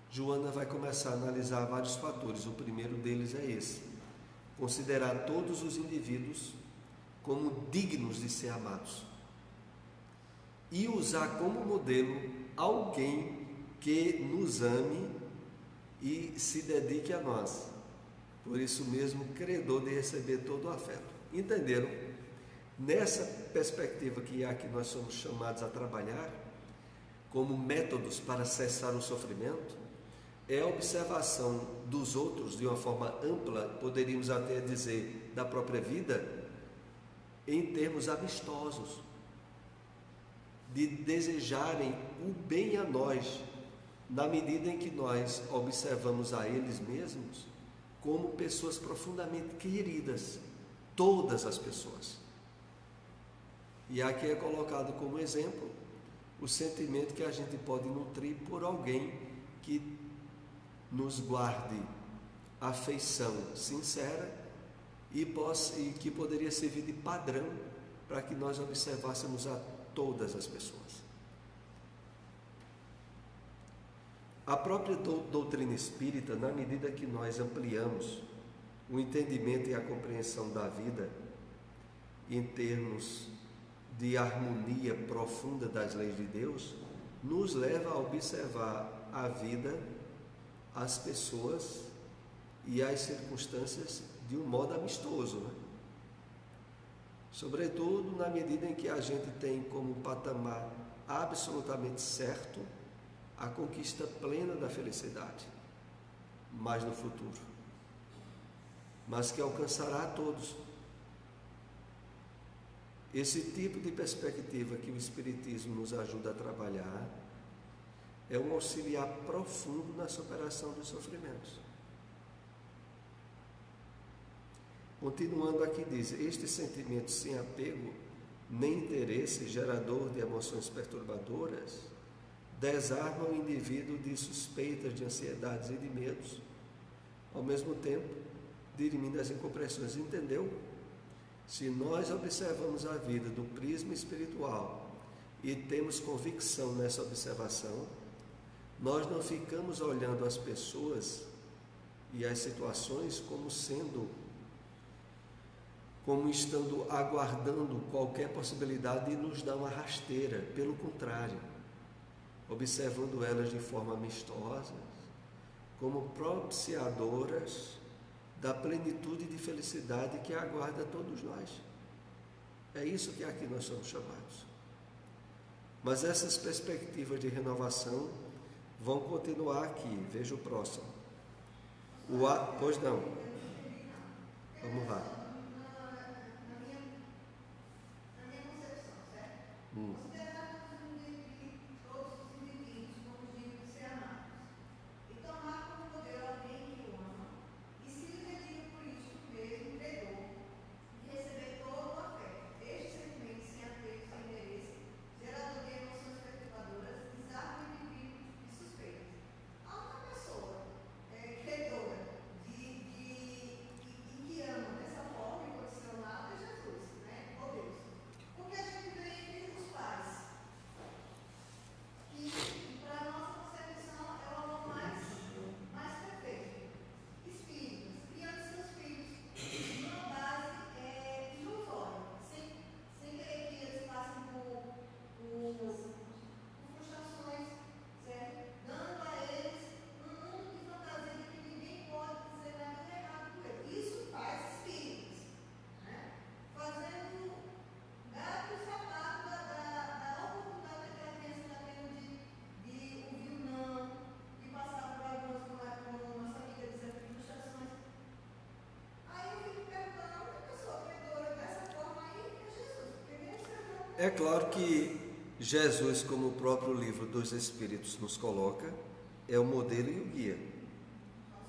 Joana vai começar a analisar vários fatores. O primeiro deles é esse: considerar todos os indivíduos como dignos de ser amados e usar como modelo alguém que nos ame e se dedique a nós, por isso mesmo credor de receber todo o afeto. Entenderam? Nessa perspectiva que aqui nós somos chamados a trabalhar como métodos para cessar o sofrimento, é a observação dos outros de uma forma ampla, poderíamos até dizer da própria vida, em termos amistosos, de desejarem o bem a nós, na medida em que nós observamos a eles mesmos como pessoas profundamente queridas, todas as pessoas. E aqui é colocado como exemplo o sentimento que a gente pode nutrir por alguém que nos guarde afeição sincera e que poderia servir de padrão para que nós observássemos a todas as pessoas. A própria doutrina espírita, na medida que nós ampliamos o entendimento e a compreensão da vida em termos de harmonia profunda das leis de Deus, nos leva a observar a vida, as pessoas e as circunstâncias de um modo amistoso, né? Sobretudo na medida em que a gente tem como patamar absolutamente certo a conquista plena da felicidade, mas no futuro, mas que alcançará a todos. Esse tipo de perspectiva que o Espiritismo nos ajuda a trabalhar é um auxiliar profundo na superação dos sofrimentos. Continuando aqui diz: este sentimento sem apego nem interesse, gerador de emoções perturbadoras, desarma o indivíduo de suspeitas, de ansiedades e de medos, ao mesmo tempo dirimindo as incompreensões. Entendeu? Se nós observamos a vida do prisma espiritual e temos convicção nessa observação, nós não ficamos olhando as pessoas e as situações como estando aguardando qualquer possibilidade de nos dar uma rasteira. Pelo contrário, observando elas de forma amistosa, como propiciadoras da plenitude de felicidade que aguarda todos nós. É isso que aqui nós somos chamados. Mas essas perspectivas de renovação vão continuar aqui. Veja o próximo. Pois não. Vamos lá. É claro que Jesus, como o próprio livro dos Espíritos nos coloca, é o modelo e o guia.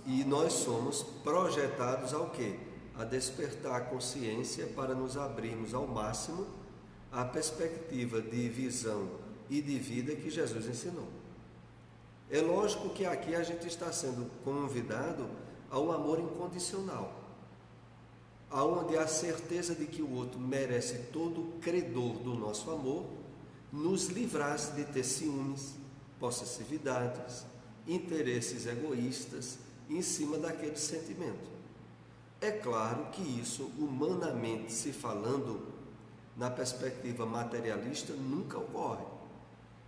E nós somos projetados ao quê? A despertar a consciência para nos abrirmos ao máximo à perspectiva de visão e de vida que Jesus ensinou. É lógico que aqui a gente está sendo convidado a um amor incondicional, aonde a certeza de que o outro merece todo o credor do nosso amor nos livrasse de ter ciúmes, possessividades, interesses egoístas em cima daquele sentimento. É claro que isso, humanamente se falando, na perspectiva materialista, nunca ocorre.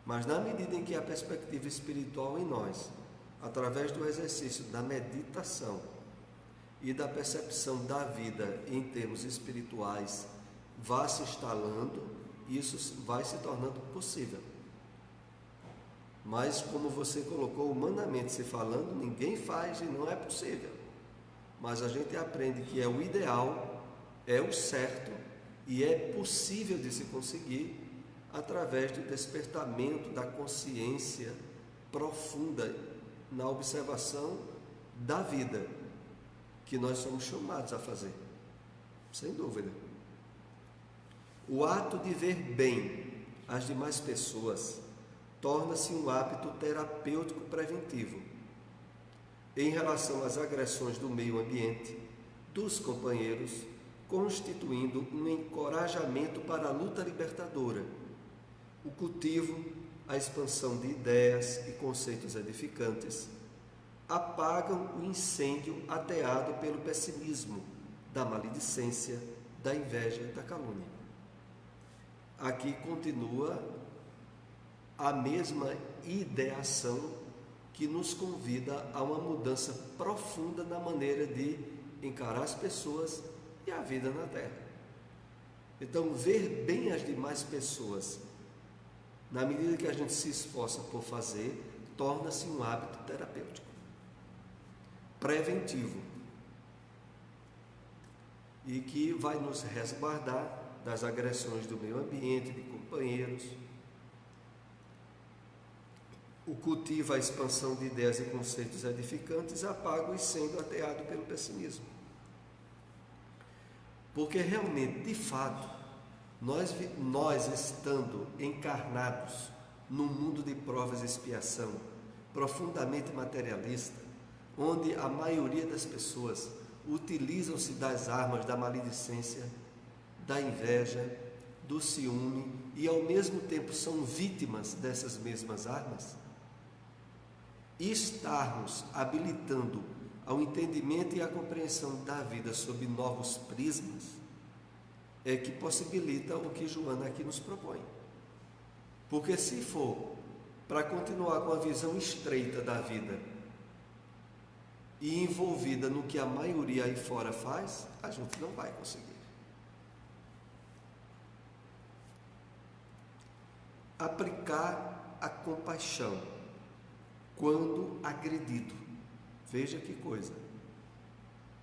Mas na medida em que a perspectiva espiritual em nós, através do exercício da meditação e da percepção da vida em termos espirituais, vá se instalando, isso vai se tornando possível. Mas, como você colocou, humanamente se falando, ninguém faz e não é possível. Mas a gente aprende que é o ideal, é o certo e é possível de se conseguir através do despertamento da consciência profunda na observação da vida que nós somos chamados a fazer, sem dúvida. O ato de ver bem as demais pessoas torna-se um hábito terapêutico preventivo em relação às agressões do meio ambiente, dos companheiros, constituindo um encorajamento para a luta libertadora. O cultivo, a expansão de ideias e conceitos edificantes apagam o incêndio ateado pelo pessimismo, da maledicência, da inveja e da calúnia. Aqui continua a mesma ideação que nos convida a uma mudança profunda na maneira de encarar as pessoas e a vida na Terra. Então, ver bem as demais pessoas, na medida que a gente se esforça por fazer, torna-se um hábito terapêutico, preventivo, e que vai nos resguardar das agressões do meio ambiente, de companheiros. O cultivo, a expansão de ideias e conceitos edificantes apaga o incêndio ateado pelo pessimismo. Porque realmente, de fato, nós estando encarnados num mundo de provas e expiação, profundamente materialista, onde a maioria das pessoas utilizam-se das armas da maledicência, da inveja, do ciúme e ao mesmo tempo são vítimas dessas mesmas armas, e estarmos habilitando ao entendimento e à compreensão da vida sob novos prismas, é que possibilita o que Joana aqui nos propõe. Porque se for para continuar com a visão estreita da vida e envolvida no que a maioria aí fora faz, a gente não vai conseguir. Aplicar a compaixão quando agredido. Veja que coisa.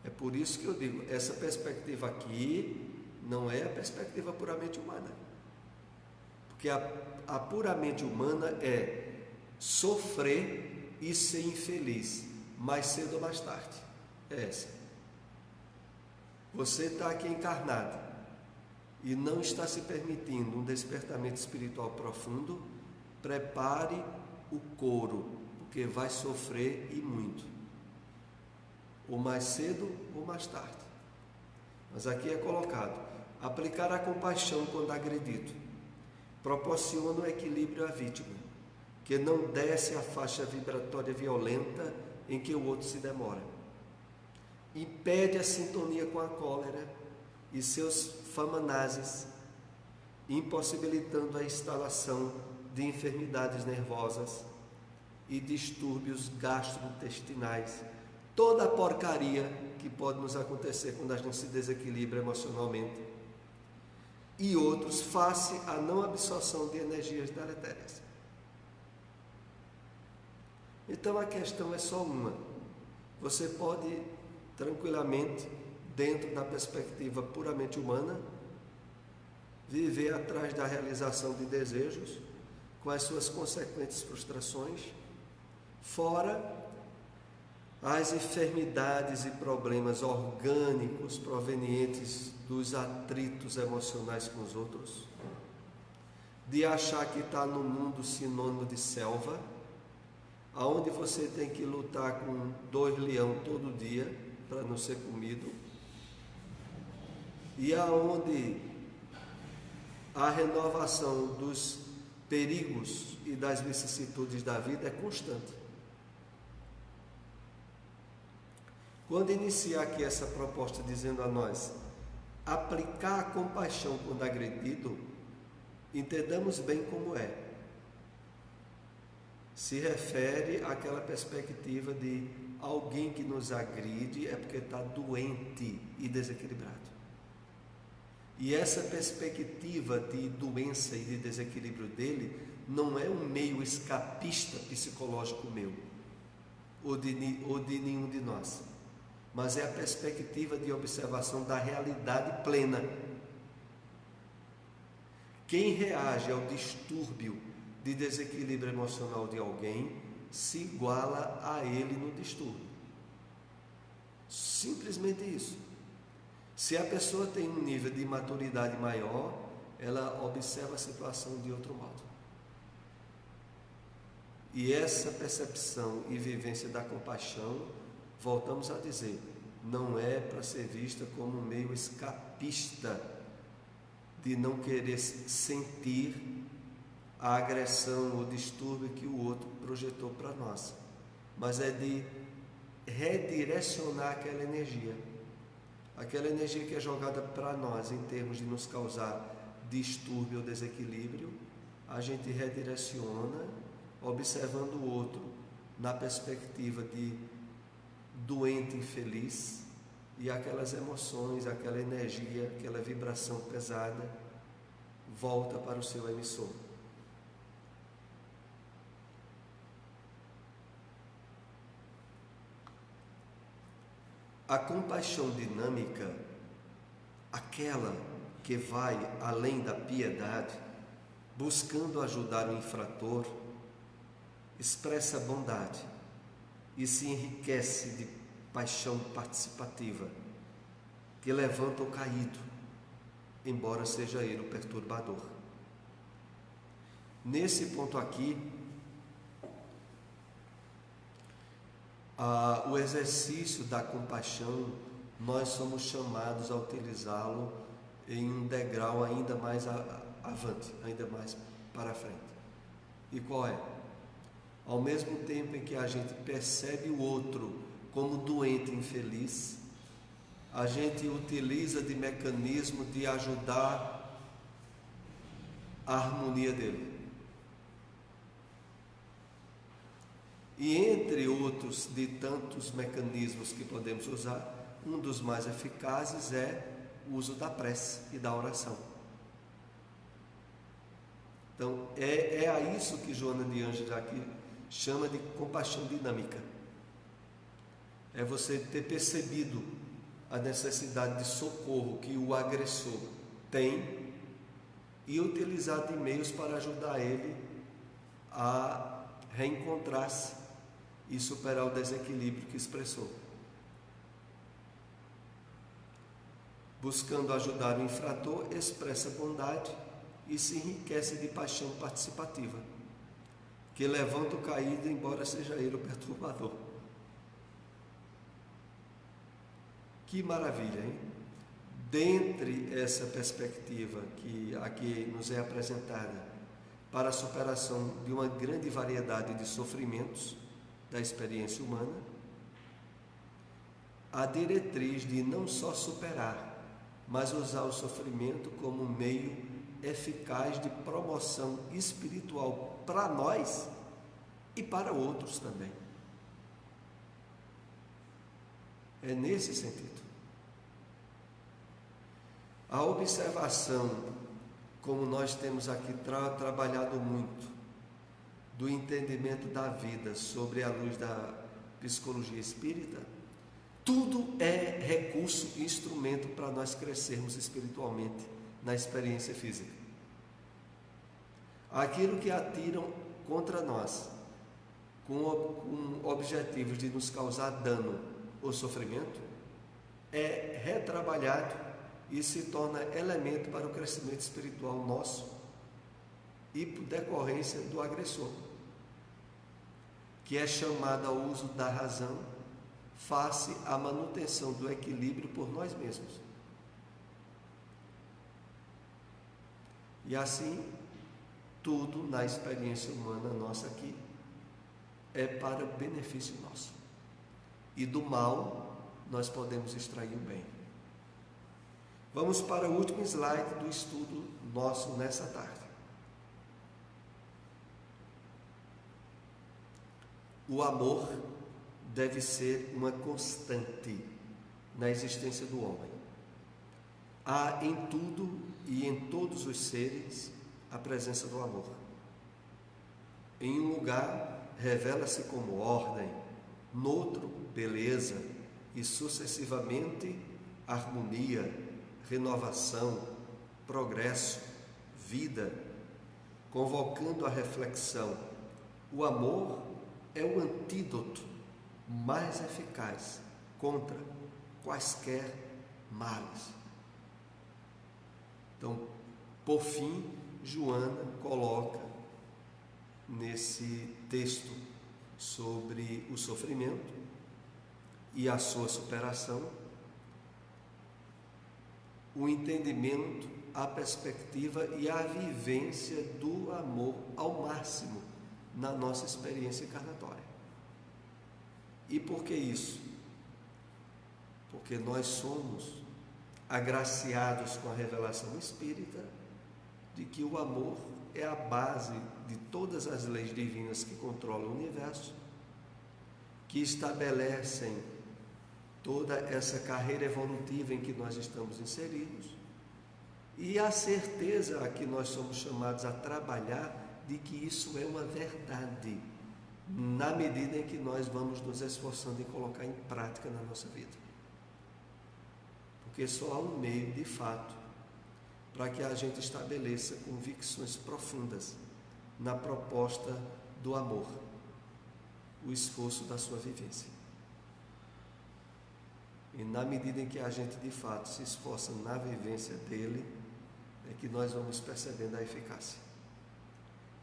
É por isso que eu digo, essa perspectiva aqui não é a perspectiva puramente humana. Porque a puramente humana é sofrer e ser infeliz, mais cedo ou mais tarde. É essa. Você está aqui encarnado e não está se permitindo um despertamento espiritual profundo, prepare o couro, porque vai sofrer e muito, ou mais cedo ou mais tarde. Mas aqui é colocado, aplicar a compaixão quando agredido, proporciona o equilíbrio à vítima, que não desce a faixa vibratória violenta em que o outro se demora, impede a sintonia com a cólera e seus famanazes, impossibilitando a instalação de enfermidades nervosas e distúrbios gastrointestinais, toda a porcaria que pode nos acontecer quando a gente se desequilibra emocionalmente, e outros face à não absorção de energias deletérias. Então a questão é só uma. Você pode tranquilamente, dentro da perspectiva puramente humana, viver atrás da realização de desejos, com as suas consequentes frustrações, fora as enfermidades e problemas orgânicos provenientes dos atritos emocionais com os outros, de achar que está no mundo sinônimo de selva, aonde você tem que lutar com 2 leões todo dia para não ser comido, e aonde a renovação dos perigos e das vicissitudes da vida é constante. Quando iniciar aqui essa proposta dizendo a nós aplicar a compaixão quando agredido, entendamos bem como é. Se refere àquela perspectiva de alguém que nos agride é porque está doente e desequilibrado. E essa perspectiva de doença e de desequilíbrio dele não é um meio escapista psicológico meu, ou de nenhum de nós, mas é a perspectiva de observação da realidade plena. Quem reage ao distúrbio de desequilíbrio emocional de alguém se iguala a ele no distúrbio. Simplesmente isso. Se a pessoa tem um nível de maturidade maior, ela observa a situação de outro modo. E essa percepção e vivência da compaixão, voltamos a dizer, não é para ser vista como um meio escapista de não querer sentir a agressão ou distúrbio que o outro projetou para nós, mas é de redirecionar aquela energia que é jogada para nós em termos de nos causar distúrbio ou desequilíbrio, a gente redireciona, observando o outro na perspectiva de doente infeliz, e aquelas emoções, aquela energia, aquela vibração pesada volta para o seu emissor. A compaixão dinâmica, aquela que vai além da piedade, buscando ajudar o infrator, expressa bondade e se enriquece de paixão participativa, que levanta o caído, embora seja ele o perturbador. Nesse ponto aqui, o exercício da compaixão, nós somos chamados a utilizá-lo em um degrau ainda mais avante, ainda mais para frente. E qual é? Ao mesmo tempo em que a gente percebe o outro como doente e infeliz, a gente utiliza de mecanismo de ajudar a harmonia dele. E entre outros de tantos mecanismos que podemos usar, um dos mais eficazes é o uso da prece e da oração. Então, é a isso que Joana de Ângeles aqui chama de compaixão dinâmica. É você ter percebido a necessidade de socorro que o agressor tem e utilizar de meios para ajudar ele a reencontrar-se e superar o desequilíbrio que expressou. Buscando ajudar o infrator, expressa bondade e se enriquece de paixão participativa, que levanta o caído, embora seja ele o perturbador. Que maravilha, hein? Dentre essa perspectiva que aqui nos é apresentada para a superação de uma grande variedade de sofrimentos da experiência humana, a diretriz de não só superar, mas usar o sofrimento como um meio eficaz de promoção espiritual para nós e para outros também. É nesse sentido. A observação, como nós temos aqui trabalhado muito, do entendimento da vida sobre a luz da psicologia espírita, tudo é recurso e instrumento para nós crescermos espiritualmente na experiência física. Aquilo que atiram contra nós, com objetivos de nos causar dano ou sofrimento, é retrabalhado e se torna elemento para o crescimento espiritual nosso e por decorrência do agressor, que é chamado ao uso da razão face à manutenção do equilíbrio por nós mesmos. E assim, tudo na experiência humana nossa aqui é para benefício nosso. E do mal nós podemos extrair o bem. Vamos para o último slide do estudo nosso nessa tarde. O amor deve ser uma constante na existência do homem. Há em tudo e em todos os seres a presença do amor. Em um lugar revela-se como ordem, noutro beleza e sucessivamente harmonia, renovação, progresso, vida, convocando a reflexão. O amor é o antídoto mais eficaz contra quaisquer males. Então, por fim, Joana coloca nesse texto sobre o sofrimento e a sua superação o entendimento, a perspectiva e a vivência do amor ao máximo na nossa experiência encarnatória. E por que isso? Porque nós somos agraciados com a revelação espírita de que o amor é a base de todas as leis divinas que controlam o universo, que estabelecem toda essa carreira evolutiva em que nós estamos inseridos, e a certeza a que nós somos chamados a trabalhar de que isso é uma verdade, na medida em que nós vamos nos esforçando em colocar em prática na nossa vida. Porque só há um meio, de fato, para que a gente estabeleça convicções profundas na proposta do amor, o esforço da sua vivência. E na medida em que a gente de fato se esforça na vivência dele, é que nós vamos percebendo a eficácia.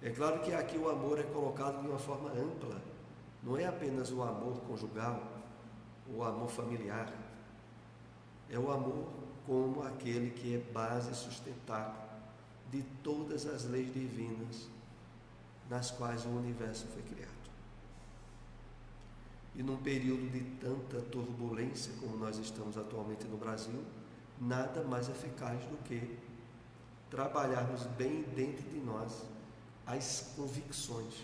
É claro que aqui o amor é colocado de uma forma ampla, não é apenas o amor conjugal, o amor familiar, é o amor como aquele que é base sustentável de todas as leis divinas nas quais o universo foi criado. E num período de tanta turbulência como nós estamos atualmente no Brasil, nada mais eficaz do que trabalharmos bem dentro de nós as convicções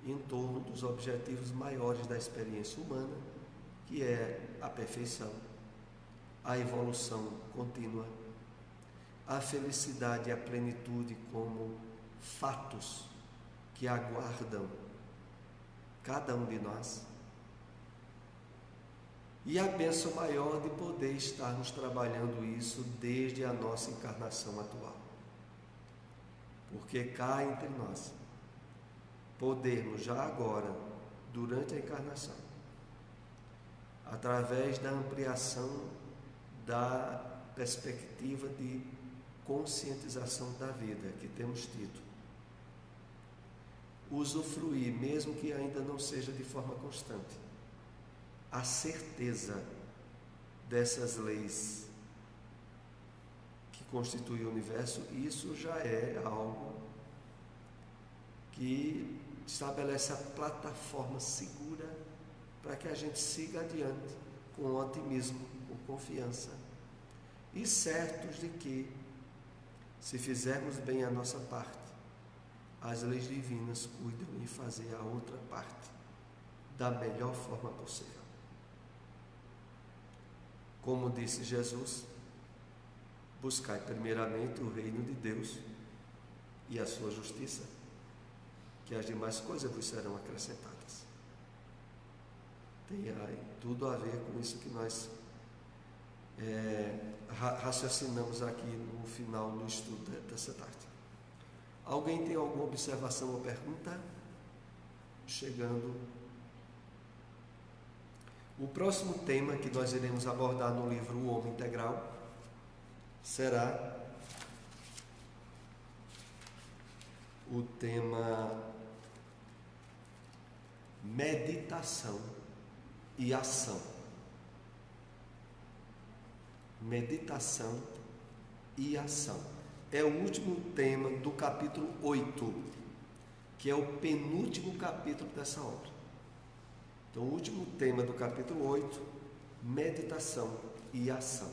em torno dos objetivos maiores da experiência humana, que é a perfeição, a evolução contínua, a felicidade e a plenitude como fatos que aguardam cada um de nós, e a bênção maior de poder estarmos trabalhando isso desde a nossa encarnação atual. Porque cá entre nós, podermos já agora, durante a encarnação, através da ampliação da perspectiva de conscientização da vida que temos tido, usufruir, mesmo que ainda não seja de forma constante, a certeza dessas leis que constituem o universo. Isso já é algo que estabelece a plataforma segura para que a gente siga adiante com otimismo, com confiança e certos de que, se fizermos bem a nossa parte, as leis divinas cuidam em fazer a outra parte da melhor forma possível. Como disse Jesus, buscai primeiramente o reino de Deus e a sua justiça, que as demais coisas vos serão acrescentadas. Tem tudo a ver com isso que nós raciocinamos aqui no final do estudo dessa tarde. Alguém tem alguma observação ou pergunta? Chegando. O próximo tema que nós iremos abordar no livro O Homem Integral será o tema meditação e ação. Meditação e ação. É o último tema do capítulo 8, que é o penúltimo capítulo dessa obra. Então, o último tema do capítulo 8, meditação e ação.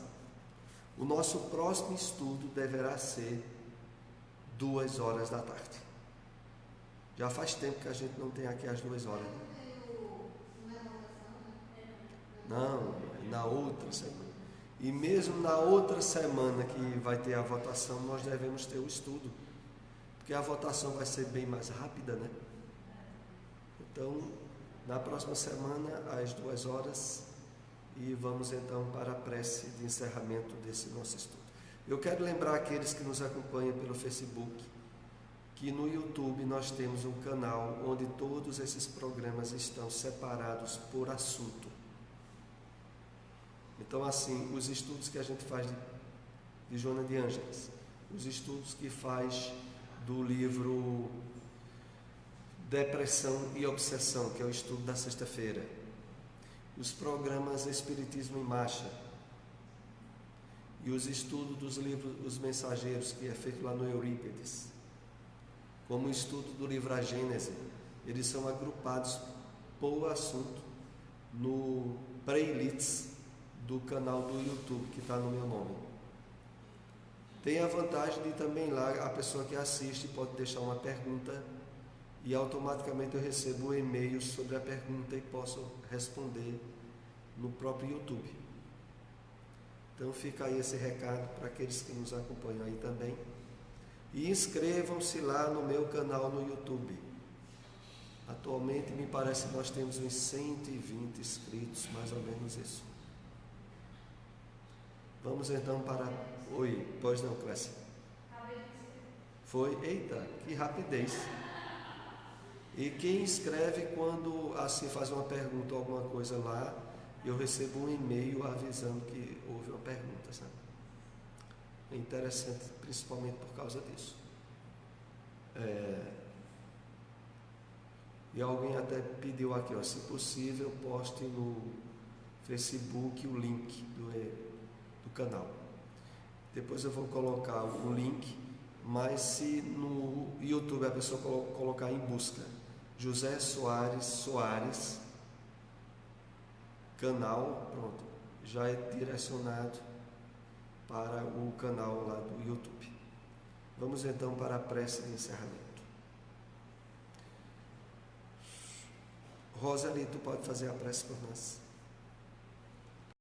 O nosso próximo estudo deverá ser 2 horas da tarde. Já faz tempo que a gente não tem aqui as 2 horas. Não, na outra semana. E mesmo na outra semana que vai ter a votação, nós devemos ter o estudo. Porque a votação vai ser bem mais rápida, né? Então, na próxima semana, às 2 horas, e vamos então para a prece de encerramento desse nosso estudo. Eu quero lembrar aqueles que nos acompanham pelo Facebook, que no YouTube nós temos um canal onde todos esses programas estão separados por assunto. Então, assim, os estudos que a gente faz de Joana de Ângeles, os estudos que faz do livro Depressão e Obsessão, que é o estudo da sexta-feira, os programas Espiritismo em Marcha e os estudos dos livros Os Mensageiros, que é feito lá no Eurípides, como o estudo do livro A Gênese, eles são agrupados por assunto no playlists do canal do YouTube, que está no meu nome. Tem a vantagem de também lá, a pessoa que assiste pode deixar uma pergunta e automaticamente eu recebo um e-mail sobre a pergunta e posso responder no próprio YouTube. Então fica aí esse recado para aqueles que nos acompanham aí também. E inscrevam-se lá no meu canal no YouTube. Atualmente me parece que nós temos uns 120 inscritos, mais ou menos isso. Vamos então para... Oi, pois não, Clécia? Foi? Eita, que rapidez! E quem escreve, quando assim faz uma pergunta ou alguma coisa lá, eu recebo um e-mail avisando que houve uma pergunta, sabe? É interessante, principalmente por causa disso. E alguém até pediu aqui, ó, se possível, poste no Facebook o link do canal. Depois eu vou colocar o link, mas se no YouTube a pessoa colocar em busca José Soares canal, pronto, já é direcionado para o canal lá do YouTube. Vamos então para a prece de encerramento. Roseli, tu pode fazer a prece por nós?